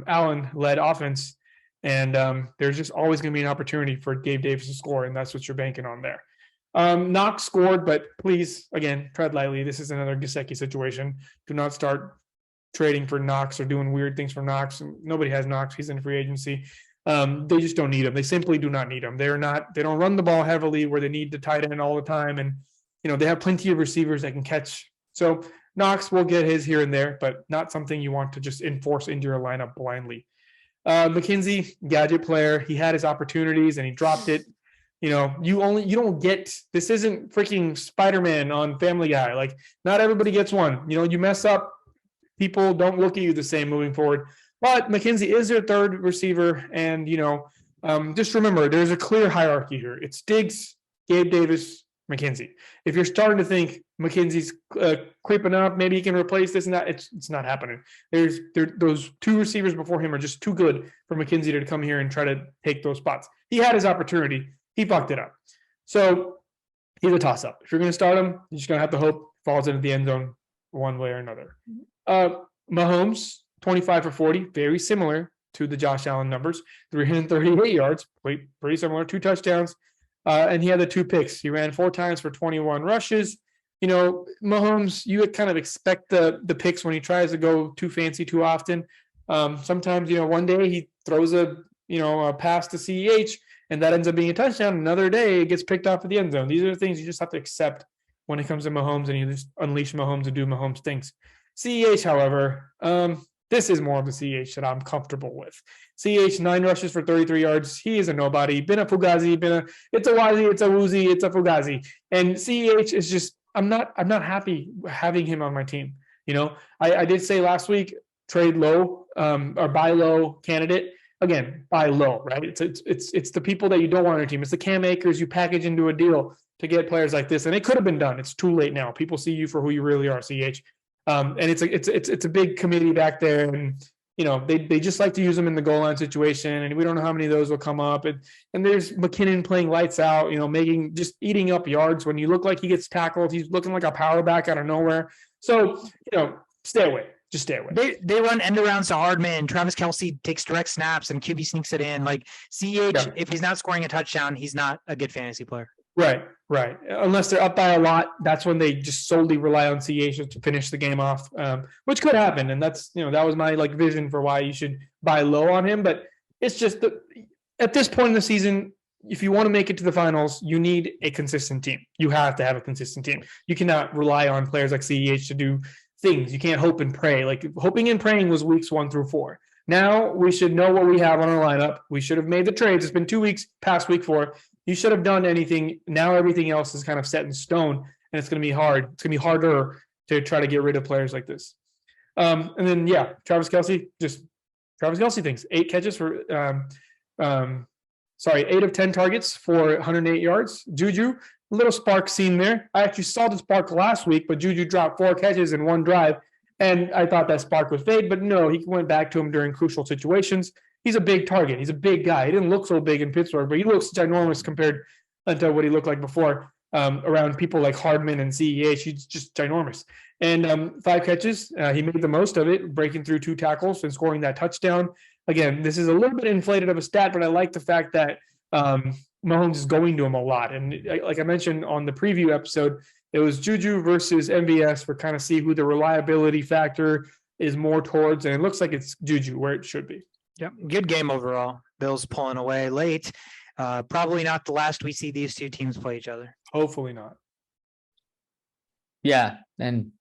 Allen-led offense. And there's just always going to be an opportunity for Gabe Davis to score, and that's what you're banking on there. Knox scored, but please, again, tread lightly. This is another Gesicki situation. Do not start trading for Knox or doing weird things for Knox. Nobody has Knox. He's in free agency. They just don't need him. They simply do not need him. They don't run the ball heavily where they need the tight end all the time. And, they have plenty of receivers that can catch. So Knox will get his here and there, but not something you want to just enforce into your lineup blindly. McKenzie, gadget player. He had his opportunities and he dropped it. You don't get, this isn't freaking Spider-Man on Family Guy. Like, not everybody gets one. You mess up, people don't look at you the same moving forward. But McKenzie is their third receiver. And, just remember, there's a clear hierarchy here. It's Diggs, Gabe Davis, McKenzie. If you're starting to think McKenzie's creeping up, maybe he can replace this and that, it's not happening. Those 2 receivers before him are just too good for McKenzie to come here and try to take those spots. He had his opportunity. He fucked it up. So he's a toss-up. If you're going to start him, you're just going to have to hope falls into the end zone one way or another. Mahomes, 25 for 40, very similar to the Josh Allen numbers. 338 yards, pretty similar, 2 touchdowns. And he had the 2 picks. He ran 4 times for 21 rushes. Mahomes, you would kind of expect the picks when he tries to go too fancy too often. Sometimes, one day he throws a pass to CEH and that ends up being a touchdown. Another day it gets picked off at the end zone. These are the things you just have to accept when it comes to Mahomes, and you just unleash Mahomes and do Mahomes things. CEH, however, this is more of the CEH that I'm comfortable with. CEH, 9 rushes for 33 yards. He is a nobody. Been a Fugazi, it's a Wazi, it's a Woozy, it's a Fugazi. And CEH is just, I'm not happy having him on my team. I did say last week, trade low or buy low candidate. Again, buy low, right? It's the people that you don't want on your team. It's the Cam Akers you package into a deal to get players like this. And it could have been done. It's too late now. People see you for who you really are, CH. And it's a big committee back there, and they just like to use them in the goal line situation, and we don't know how many of those will come up. And there's McKinnon playing lights out, just eating up yards when you look like he gets tackled. He's looking like a power back out of nowhere. So stay away. Just stay away. They run end arounds to Hardman. Travis Kelce takes direct snaps, and QB sneaks it in. Like CH, if he's not scoring a touchdown, he's not a good fantasy player. Right. Unless they're up by a lot, that's when they just solely rely on CH to finish the game off, which could happen. And that's, that was my vision for why you should buy low on him. But it's just at this point in the season, if you want to make it to the finals, you need a consistent team. You have to have a consistent team. You cannot rely on players like CEH to do things. You can't hope and pray. Like hoping and praying was weeks 1 through 4. Now we should know what we have on our lineup. We should have made the trades. It's been 2 weeks past week 4. You should have done anything. Now everything else is kind of set in stone, and it's going to be hard. It's going to be harder to try to get rid of players like this. And then, Travis Kelce, just Travis Kelce thinks 8 catches for 8 of 10 targets for 108 yards. Juju, a little spark seen there. I actually saw the spark last week, but Juju dropped 4 catches in 1 drive, and I thought that spark would fade, but no, he went back to him during crucial situations. He's a big target. He's a big guy. He didn't look so big in Pittsburgh, but he looks ginormous compared to what he looked like before around people like Hardman and CEH. He's just ginormous. And 5 catches. He made the most of it, breaking through 2 tackles and scoring that touchdown. Again, this is a little bit inflated of a stat, but I like the fact that Mahomes is going to him a lot. And like I mentioned on the preview episode, it was Juju versus MVS for kind of see who the reliability factor is more towards. And it looks like it's Juju where it should be. Yep. Good game overall. Bills pulling away late. Probably not the last we see these two teams play each other. Hopefully not. Yeah. And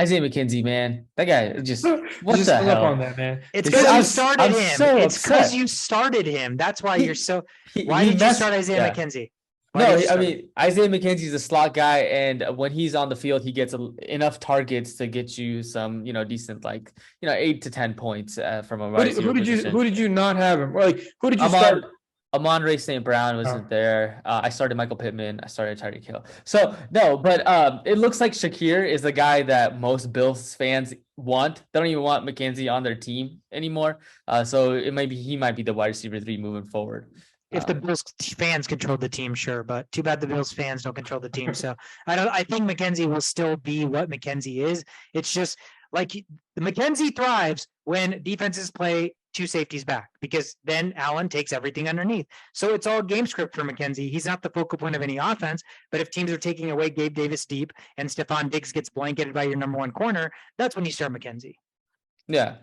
Isaiah McKenzie, man, that guy just what just the hung hell? up on that, man. It's because you started I'm him. so It's because upset. you started him. That's why you're so. He Why did you messed- start Isaiah yeah. McKenzie? No, I mean Isaiah McKenzie's a slot guy, and when he's on the field, he gets enough targets to get you some, decent 8 to 10 points from a wide receiver position. Who did you not have him? Like who did you start? Amon-Ra St. Brown wasn't there. I started Michael Pittman. I started Tyreek Hill. So no, but it looks like Shakir is the guy that most Bills fans want. They don't even want McKenzie on their team anymore. So he might be the wide receiver 3 moving forward. If the Bills fans control the team, sure, but too bad the Bills fans don't control the team. So I think McKenzie will still be what McKenzie is. It's just like the McKenzie thrives when defenses play 2 safeties back, because then Allen takes everything underneath. So it's all game script for McKenzie. He's not the focal point of any offense, but if teams are taking away Gabe Davis deep and Stephon Diggs gets blanketed by your number 1 corner, that's when you start McKenzie. Yeah,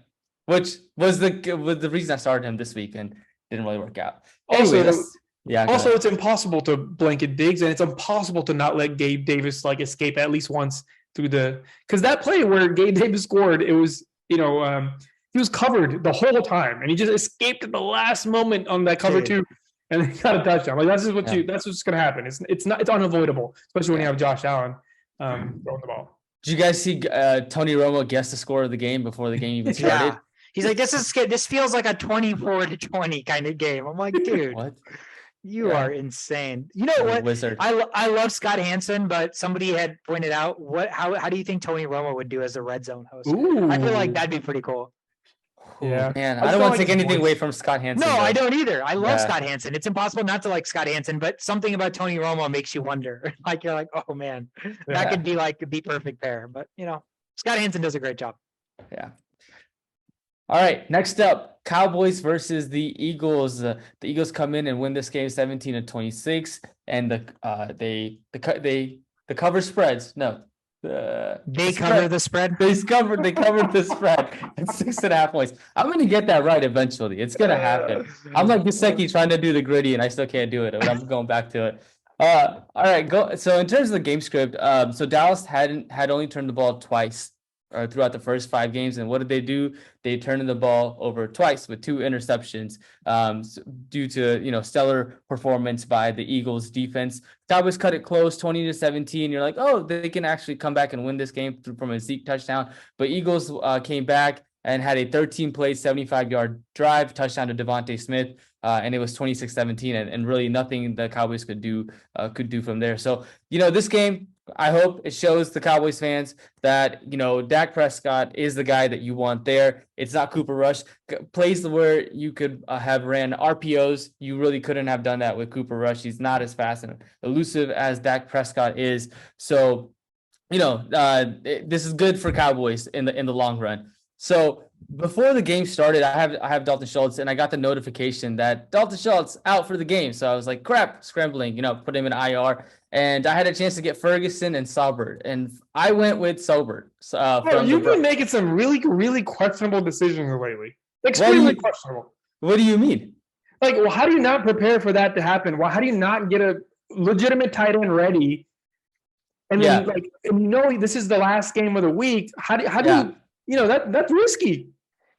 which was the reason I started him this week and didn't really work out. Also, Anyway, it's impossible to blanket Diggs, and it's impossible to not let Gabe Davis escape at least once through because that play where Gabe Davis scored, it was he was covered the whole time, and he just escaped at the last moment on that cover 2, and he got a touchdown. That's just that's what's going to happen. It's unavoidable, especially when you have Josh Allen throwing the ball. Did you guys see Tony Romo guess the score of the game before the game even started? Yeah. He's like, this feels like a 24-20 kind of game. I'm like, dude, What? You are insane. You know what? Wizard. I love Scott Hansen, but somebody had pointed out how do you think Tony Romo would do as a red zone host? Ooh. I feel like that'd be pretty cool. Yeah. Man, I I don't want to feel take like anything it's away from Scott Hansen. No, though. I don't either. I love Yeah. Scott Hansen. It's impossible not to like Scott Hansen, but something about Tony Romo makes you wonder. Like you're like, oh man, that could be like the perfect pair. But Scott Hansen does a great job. Yeah. All right. Next up, Cowboys versus the Eagles. The Eagles come in and win this game 17-26, and the cover spreads. No, They cover the spread. They covered the spread at 6.5 points. I'm gonna get that right eventually. It's gonna happen. I'm like Gesicki trying to do the gritty, and I still can't do it. But I'm going back to it. All right, go. So in terms of the game script, so Dallas had only turned the ball twice throughout the first 5 games, and what did they do? They turned the ball over twice with 2 interceptions due to stellar performance by the Eagles defense. Cowboys cut it close, 20-17. You're like, oh, they can actually come back and win this game from a Zeke touchdown. But Eagles came back and had a 13-play, 75-yard drive, touchdown to Devontae Smith, and it was 26-17, and really nothing the Cowboys could do from there. So this game, I hope it shows the Cowboys fans that, Dak Prescott is the guy that you want there. It's not Cooper Rush. Plays where you could have ran RPOs. You really couldn't have done that with Cooper Rush. He's not as fast and elusive as Dak Prescott is. So, this is good for Cowboys in the long run. So before the game started, I have Dalton Schultz, and I got the notification that Dalton Schultz out for the game. So I was like, crap, scrambling, put him in IR. And I had a chance to get Ferguson and Saubert, and I went with Saubert. You've been making some really, really questionable decisions lately. Extremely questionable. What do you mean? How do you not prepare for that to happen? How do you not get a legitimate tight end ready? And then, this is the last game of the week. How do you that's risky.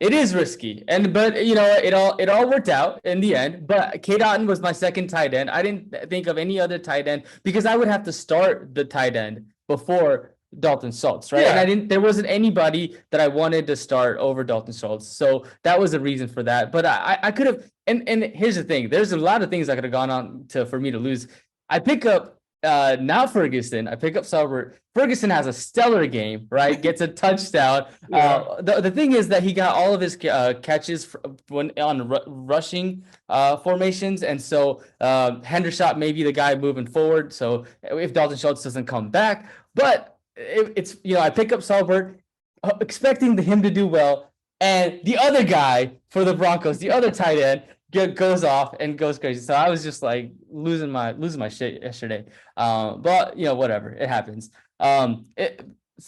It is risky, but it all worked out in the end. But Cade Otton was my second tight end. I didn't think of any other tight end because I would have to start the tight end before Dalton Schultz, right? Yeah. And there wasn't anybody that I wanted to start over Dalton Schultz. So that was the reason for that. But I could have, and here's the thing, there's a lot of things that could have gone on for me to lose. I pick up not Ferguson. I pick up Salbert. Ferguson has a stellar game, right? Gets a touchdown. The thing is that he got all of his catches when on rushing formations, and so Hendershot may be the guy moving forward. So if Dalton Schultz doesn't come back, but it's I pick up Salbert, expecting him to do well, and the other guy for the Broncos, the other tight end, goes off and goes crazy. So I was just like losing my shit yesterday. But whatever, it happens.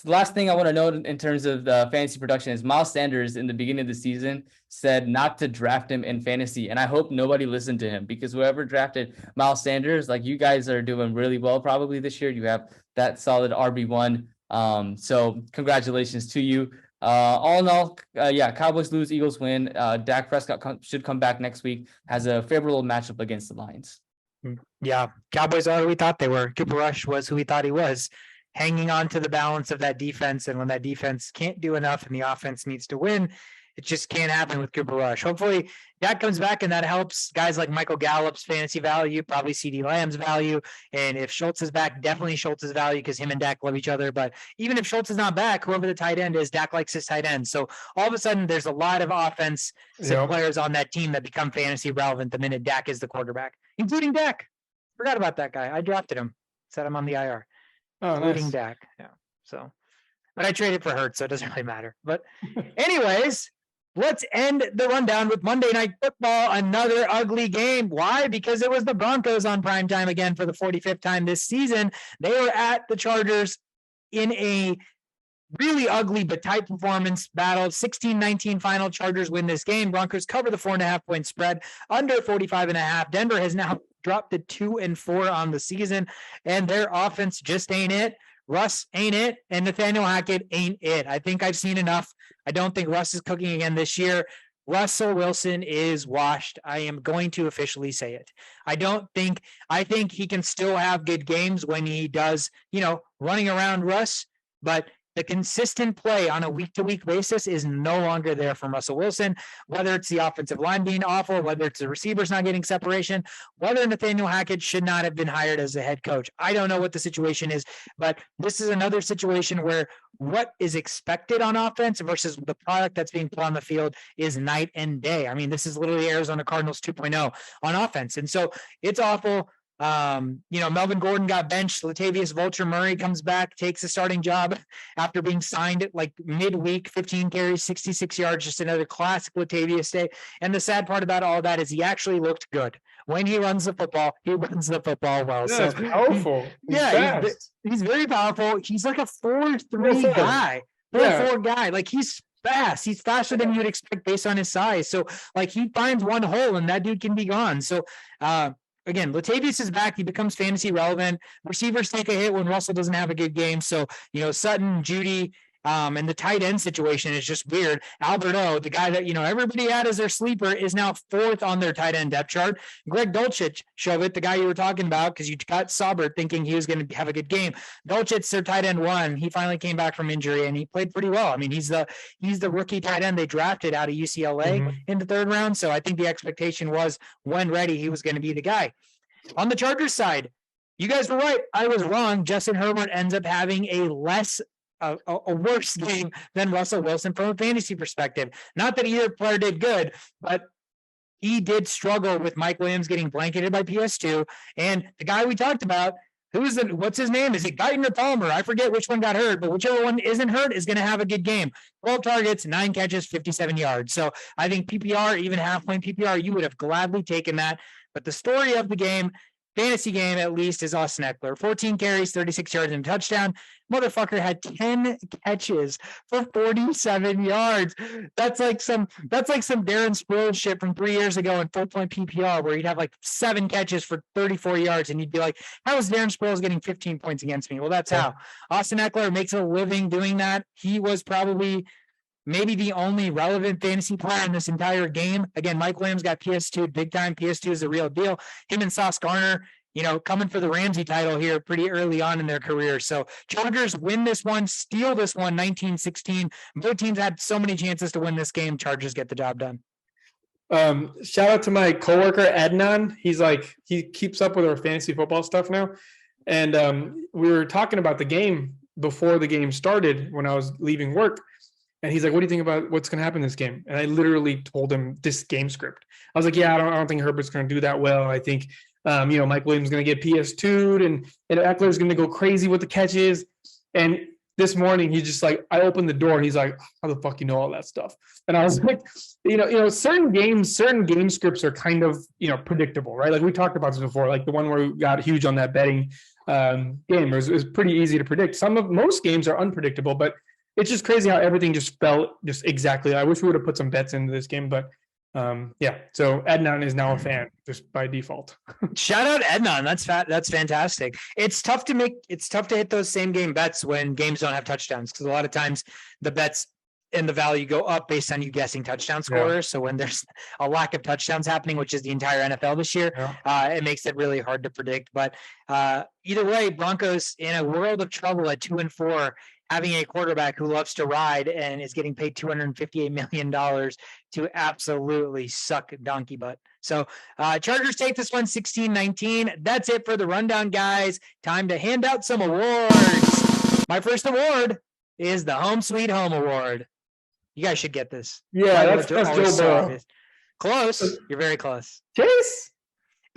Last thing I want to note in terms of the fantasy production is Miles Sanders in the beginning of the season said not to draft him in fantasy, and I hope nobody listened to him, because whoever drafted Miles Sanders, like, you guys are doing really well probably this year. You have that solid RB1. So congratulations to you. All in all, Cowboys lose, Eagles win. Dak Prescott should come back next week, has a favorable matchup against the Lions. Yeah, Cowboys are who we thought they were. Cooper Rush was who we thought he was, hanging on to the balance of that defense. And when that defense can't do enough and the offense needs to win, it just can't happen with Cooper Rush. Hopefully that comes back and that helps guys like Michael Gallup's fantasy value, probably CD Lamb's value. And if Schultz is back, definitely Schultz's value, because him and Dak love each other. But even if Schultz is not back, whoever the tight end is, Dak likes his tight end. So all of a sudden there's a lot of offense players on that team that become fantasy relevant the minute Dak is the quarterback, including Dak. Forgot about that guy. I drafted him, set him on the IR. Oh, including nice. Dak. Yeah. So, but I traded for Hurts, so it doesn't really matter. But anyways, let's end the rundown with Monday Night Football, another ugly game. Why? Because it was the Broncos on primetime again for the 45th time this season. They were at the Chargers in a really ugly but tight performance battle. 16-19 final. Chargers win this game. Broncos cover the 4.5-point spread under 45.5. Denver has now dropped to 2-4 on the season, and their offense just ain't it. Russ ain't it, and Nathaniel Hackett ain't it. I think I've seen enough. I don't think Russ is cooking again this year. Russell Wilson is washed. I am going to officially say it. I think he can still have good games when he does, running around Russ, but the consistent play on a week-to-week basis is no longer there from Russell Wilson, whether it's the offensive line being awful, whether it's the receivers not getting separation, whether Nathaniel Hackett should not have been hired as a head coach. I don't know what the situation is, but this is another situation where what is expected on offense versus the product that's being put on the field is night and day. I mean, this is literally Arizona Cardinals 2.0 on offense. And so it's awful. Melvin Gordon got benched. Latavius Vulture Murray comes back, takes a starting job after being signed at like midweek, 15 carries, 66 yards, just another classic Latavius day. And the sad part about all that is he actually looked good. When he runs the football, he runs the football well. Yeah, so it's powerful. He's very powerful. He's like a 4.3 guy, 4.4 guy. Like, he's fast. He's faster than you'd expect based on his size. So like, he finds one hole and that dude can be gone. So, again, Latavius is back. He becomes fantasy relevant. Receivers take a hit when Russell doesn't have a good game. So, Sutton, Judy, and the tight end situation is just weird. Alberto, the guy that, everybody had as their sleeper, is now 4th on their tight end depth chart. Greg Dulcich, Shovit, the guy you were talking about, because you got Saubert thinking he was going to have a good game. Dulcich, their tight end 1. He finally came back from injury and he played pretty well. I mean, he's the rookie tight end they drafted out of UCLA in the 3rd round. So I think the expectation was, when ready, he was going to be the guy. On the Chargers side, you guys were right. I was wrong. Justin Herbert ends up having a worse game than Russell Wilson from a fantasy perspective. Not that either player did good, but he did struggle with Mike Williams getting blanketed by PS2. And the guy we talked about, what's his name? Is it Guyton or Palmer? I forget which one got hurt, but whichever one isn't hurt is going to have a good game. 12 targets, 9 catches, 57 yards. So I think PPR, even half-point PPR, you would have gladly taken that. But the story of the game, fantasy game at least, is Austin Eckler. 14 carries, 36 yards and a touchdown. Motherfucker had 10 catches for 47 yards. That's like some Darren Sproles shit from 3 years ago in full-point PPR, where he'd have like 7 catches for 34 yards, and you'd be like, how is Darren Sproles getting 15 points against me? Well, that's how. Austin Eckler makes a living doing that. He was probably maybe the only relevant fantasy player in this entire game. Again, Mike Williams got PS2 big time. PS2 is the real deal. Him and Sauce Garner coming for the Ramsey title here pretty early on in their career. So Chargers win this one, steal this one, 19-16. Both teams had so many chances to win this game. Chargers get the job done. Shout out to my coworker Adnan. He keeps up with our fantasy football stuff now. And we were talking about the game before the game started when I was leaving work. And he's like, what do you think about what's going to happen in this game? And I literally told him this game script. I was like, yeah, I don't think Herbert's going to do that well. I think, Mike Williams is going to get PS2'd and Eckler's going to go crazy with the catches. And this morning, he's just like, I opened the door. And he's like, how the fuck you know all that stuff? And I was like, certain game scripts are kind of, predictable, right? Like we talked about this before, like the one where we got huge on that betting game. It was pretty easy to predict. Most games are unpredictable, but it's just crazy how everything just felt just exactly. I wish we would have put some bets into this game, but yeah. So Adnan is now a fan just by default. Shout out Adnan. That's fantastic. It's tough to hit those same game bets when games don't have touchdowns, because a lot of times the bets and the value go up based on you guessing touchdown scorers. Yeah. So when there's a lack of touchdowns happening, which is the entire NFL this year, it makes it really hard to predict. But either way, Broncos in a world of trouble at 2-4. Having a quarterback who loves to ride and is getting paid $258 million to absolutely suck donkey butt. So Chargers take this one 16-19. That's it for the rundown, guys. Time to hand out some awards. My first award is the Home Sweet Home Award. You guys should get this. Yeah, that's Joe Burrow. Close. You're very close. Chase?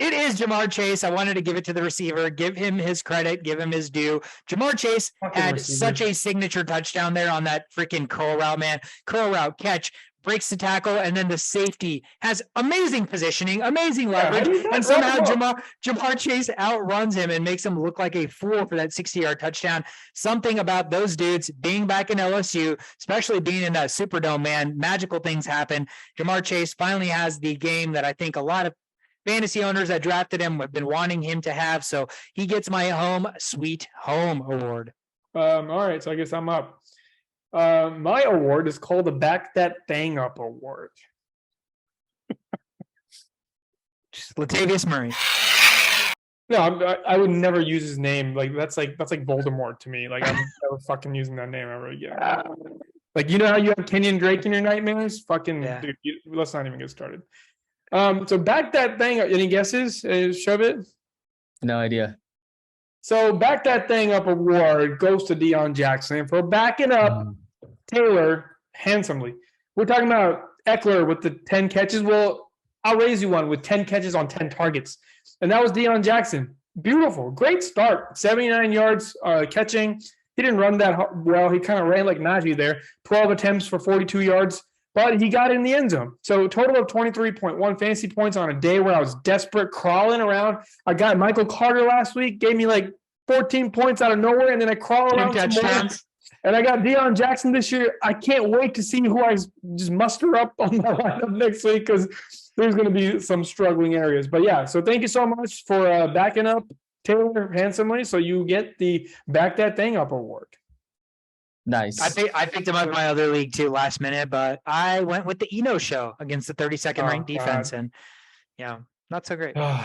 It is Jamar Chase. I wanted to give it to the receiver, give him his credit, give him his due. Jamar Chase had such a signature touchdown there on that freaking curl route, man. Curl route, catch, breaks the tackle, and then the safety has amazing positioning, amazing leverage, and somehow Jamar Chase outruns him and makes him look like a fool for that 60-yard touchdown. Something about those dudes being back in LSU, especially being in that Superdome, man, magical things happen. Jamar Chase finally has the game that I think a lot of fantasy owners that drafted him have been wanting him to have. So he gets my Home Sweet Home Award. All right. So I guess I'm up. My award is called the Back That Thing Up Award. Latavius Murray. No, I would never use his name. Like that's like Voldemort to me. Like I'm never fucking using that name ever again. Like how you have Kenyon Drake in your nightmares? Fucking dude, let's not even get started. So back that thing up. Any guesses? Shove it. No idea. So back that thing up award goes to Deion Jackson for backing up Taylor handsomely. We're talking about Eckler with the 10 catches. Well, I'll raise you one with 10 catches on 10 targets. And that was Deion Jackson. Beautiful. Great start. 79 yards catching. He didn't run that well. He kind of ran like Najee there. 12 attempts for 42 yards. But he got in the end zone. So total of 23.1 fantasy points on a day where I was desperate, crawling around. I got Michael Carter last week, gave me like 14 points out of nowhere, and then I crawl around some more. And I got Deion Jackson this year. I can't wait to see who I just muster up on my lineup next week, because there's going to be some struggling areas. But yeah, so thank you so much for backing up Taylor handsomely. So you get the Back That Thing Up award. Nice. I picked him up in my other league too last minute, but I went with the Eno show against the 32nd ranked defense, and not so great. All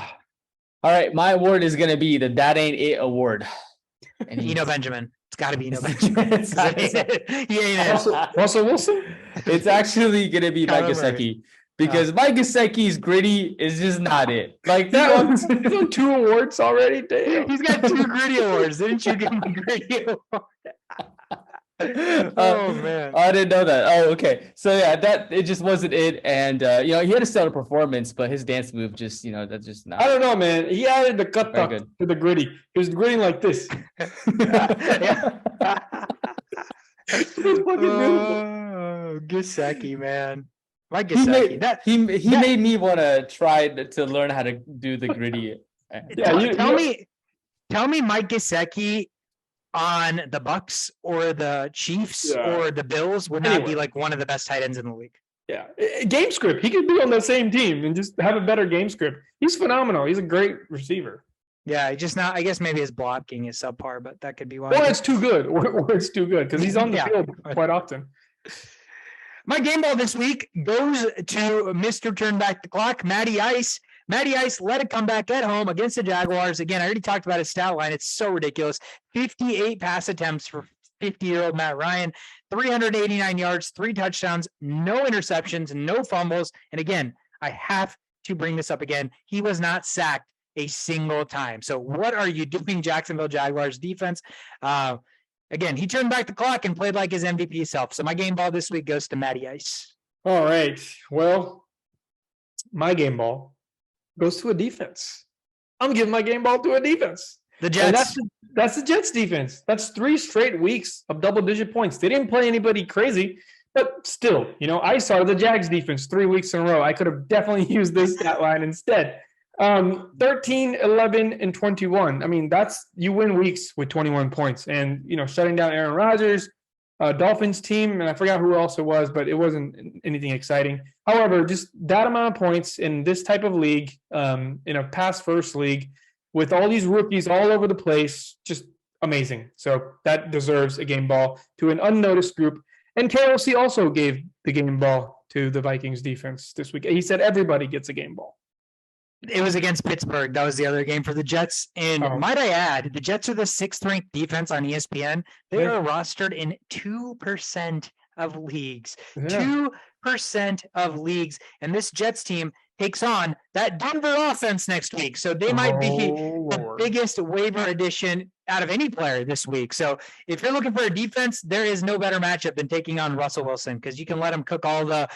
right, my award is gonna be the That Ain't It award. And Eno Benjamin. It's got to be Eno Benjamin. He ain't Russell Wilson. It's actually gonna be Mike Gesicki, because Mike Gesicki's gritty is just not it. Like that he's on 2 awards already. Damn. He's got 2 gritty awards. Didn't you give him a gritty award? Oh man, I didn't know that. Oh, okay. So yeah, that it just wasn't it, and he had a stellar performance, but his dance move just that's just not. I don't know, man. He added the cut tuck to the gritty. He was gritting like this. Gesicki, man. My Gesicki. He made me want to try to learn how to do the gritty. Tell me, Mike Gesicki on the Bucs or the Chiefs or the Bills would not be like one of the best tight ends in the league. Yeah. Game script. He could be on the same team and just have a better game script. He's phenomenal. He's a great receiver. Yeah, just not. I guess maybe his blocking is subpar, but that could be why. Or it's too good. Or it's too good because he's on the field quite often. My game ball this week goes to Mr. Turn Back the Clock, Matty Ice. Matty Ice led a comeback at home against the Jaguars. Again, I already talked about his stat line. It's so ridiculous. 58 pass attempts for 50-year-old Matt Ryan, 389 yards, 3 touchdowns, no interceptions, no fumbles. And again, I have to bring this up again. He was not sacked a single time. So what are you doing, Jacksonville Jaguars defense? Again, he turned back the clock and played like his MVP self. So my game ball this week goes to Matty Ice. All right. Well, my game ball goes to a defense. I'm giving my game ball to a defense. The Jets. That's the Jets defense. That's 3 straight weeks of double-digit points. They didn't play anybody crazy, but still, I saw the Jags defense 3 weeks in a row. I could have definitely used this stat line instead. 13, 11, and 21. I mean, you win weeks with 21 points. And, shutting down Aaron Rodgers, Dolphins team, and I forgot who else it was, but it wasn't anything exciting. However, just that amount of points in this type of league, in a pass-first league, with all these rookies all over the place, just amazing. So that deserves a game ball to an unnoticed group. And KLC also gave the game ball to the Vikings defense this week. He said everybody gets a game ball. It was against Pittsburgh. That was the other game for the Jets. And might I add, the Jets are the 6th-ranked defense on ESPN. They are rostered in 2% of leagues. 2% of leagues. And this Jets team takes on that Denver offense next week. So they might be the biggest waiver addition out of any player this week. So if you're looking for a defense, there is no better matchup than taking on Russell Wilson, because you can let him cook all the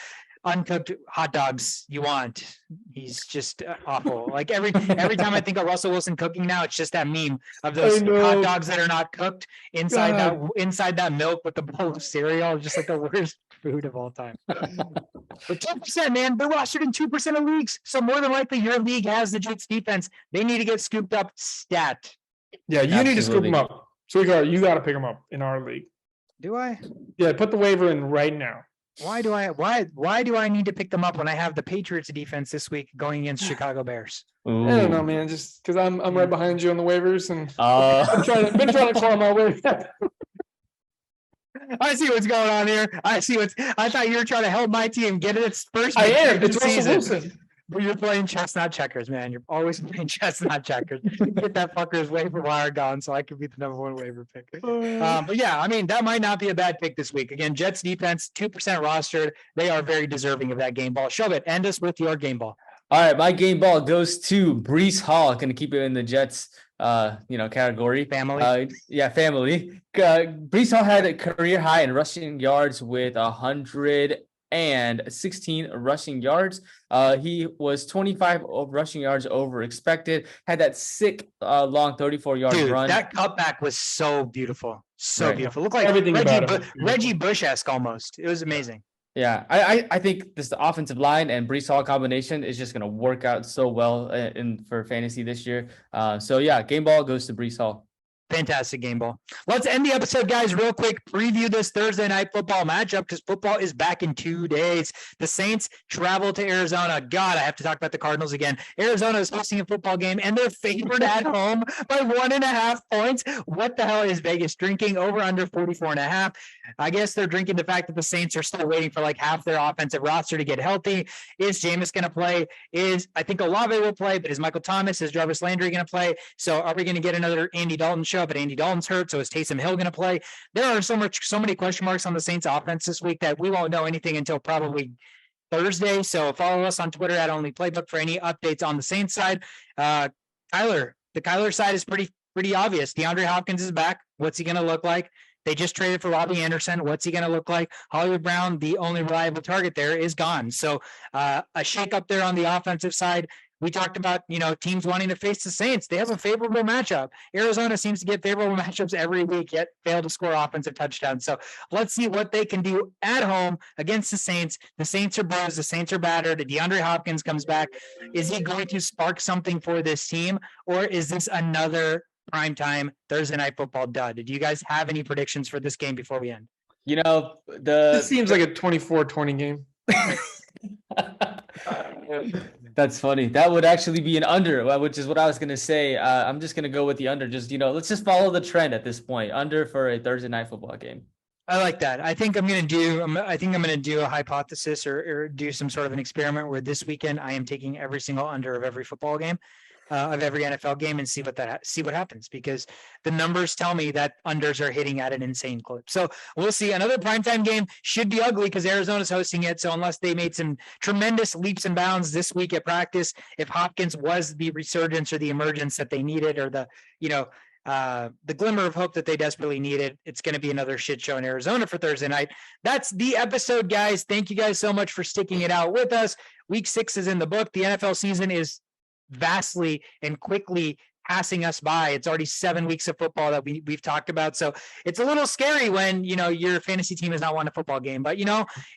uncooked hot dogs you want. He's just awful. Like every time I think of Russell Wilson cooking now, it's just that meme of those hot dogs that are not cooked inside that milk with the bowl of cereal. Just like the worst food of all time. But 2%, man, they're rostered in 2% of leagues. So more than likely your league has the Jets defense. They need to get scooped up stat. Yeah, you need to scoop them up. So you got to pick them up in our league. Do I? Yeah, put the waiver in right now. Why do I need to pick them up when I have the Patriots defense this week going against Chicago Bears? Ooh. I don't know, man. Just because I'm right behind you on the waivers, and I've been trying to claw my way. I see what's going on here. I thought you were trying to help my team get its first. I am. It's Russell Wilson. But you're playing chess, not checkers, man. You're always playing chess, not checkers. Get that fucker's waiver wire gone so I can be the number 1 waiver pick. But yeah, I mean, that might not be a bad pick this week. Again, Jets defense, 2% rostered. They are very deserving of that game ball. Shove it. End us with your game ball. All right, my game ball goes to Breece Hall. Going to keep it in the Jets, category. Family. Family. Breece Hall had a career high in rushing yards with 116 rushing yards. He was 25 rushing yards over expected. Had that sick long 34-yard run. That cutback was so beautiful. Beautiful. Looked like everything Reggie Bush-esque almost. It was amazing. Yeah, I think this offensive line and Breece Hall combination is just going to work out so well for fantasy this year. So yeah, game ball goes to Breece Hall. Fantastic game ball. Let's end the episode, guys, real quick. Preview this Thursday night football matchup because football is back in 2 days. The Saints travel to Arizona. God, I have to talk about the Cardinals again. Arizona is hosting a football game, and they're favored at home by 1.5 points. What the hell is Vegas drinking? Over under 44.5. I guess they're drinking the fact that the Saints are still waiting for like half their offensive roster to get healthy. Is Jameis going to play? I think Olave will play, but is Michael Thomas, is Jarvis Landry going to play? So are we going to get another Andy Dalton show? But Andy Dalton's hurt, so is Taysom Hill going to play? There are so many question marks on the Saints offense this week that we won't know anything until probably Thursday. So follow us on Twitter at Only Playbook for any updates on the Saints side. The Kyler side is pretty obvious. DeAndre Hopkins is back. What's he going to look like? They just traded for Robbie Anderson. What's he going to look like? Hollywood Brown, the only reliable target there, is gone. So a shake up there on the offensive side. We talked about, teams wanting to face the Saints. They have a favorable matchup. Arizona seems to get favorable matchups every week, yet fail to score offensive touchdowns. So let's see what they can do at home against the Saints. The Saints are bruised. The Saints are battered. DeAndre Hopkins comes back. Is he going to spark something for this team, or is this another primetime Thursday night football dud? Do you guys have any predictions for this game before we end? This seems like a 24-20 game. That's funny. That would actually be an under, which is what I was going to say. I'm just going to go with the under. Let's just follow the trend at this point. Under for a Thursday night football game. I like that. I think I'm going to do a hypothesis or do some sort of an experiment where this weekend I am taking every single under of every football game, of every NFL game, and see what happens, because the numbers tell me that unders are hitting at an insane clip. So we'll see. Another primetime game should be ugly because Arizona's hosting it. So unless they made some tremendous leaps and bounds this week at practice, if Hopkins was the resurgence or the emergence that they needed, or the glimmer of hope that they desperately needed, it's going to be another shit show in Arizona for Thursday night. That's the episode, guys. Thank you guys so much for sticking it out with us. Week 6 is in the book. The NFL season is vastly and quickly passing us by. It's already 7 weeks of football that we've talked about. So it's a little scary when, your fantasy team has not won a football game, but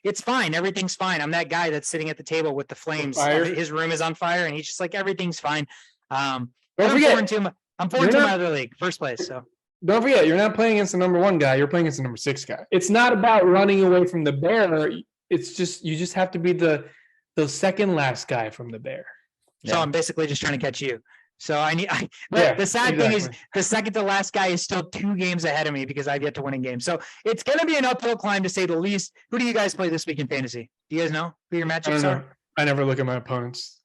it's fine. Everything's fine. I'm that guy that's sitting at the table with the flames. His room is on fire and he's just like, everything's fine. Don't forget. I'm 4-2 in my other league, first place. So don't forget, you're not playing against the number 1 guy. You're playing against the number 6 guy. It's not about running away from the bear. It's just you just have to be the second last guy from the bear. So I'm basically just trying to catch you. So the sad thing is the second to last guy is still 2 games ahead of me because I've yet to win a game. So it's going to be an uphill climb to say the least. Who do you guys play this week in fantasy? Do you guys know who your matchups are? I never look at my opponents.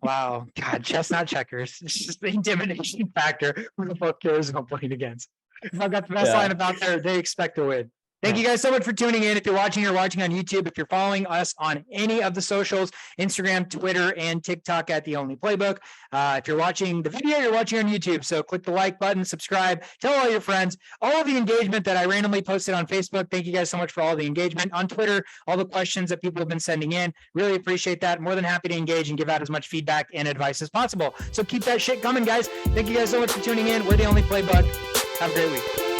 Wow. God, chestnut checkers. It's just the intimidation factor. Who the fuck cares who I'm playing against? If I've got the best lineup out there, they expect to win. Thank you guys so much for tuning in. If you're watching on YouTube, if you're following us on any of the socials, Instagram, Twitter, and TikTok at The Only Playbook. If you're watching the video, you're watching on YouTube. So click the like button, subscribe, tell all your friends. All of the engagement that I randomly posted on Facebook. Thank you guys so much for all the engagement. On Twitter, all the questions that people have been sending in. Really appreciate that. More than happy to engage and give out as much feedback and advice as possible. So keep that shit coming, guys. Thank you guys so much for tuning in. We're The Only Playbook. Have a great week.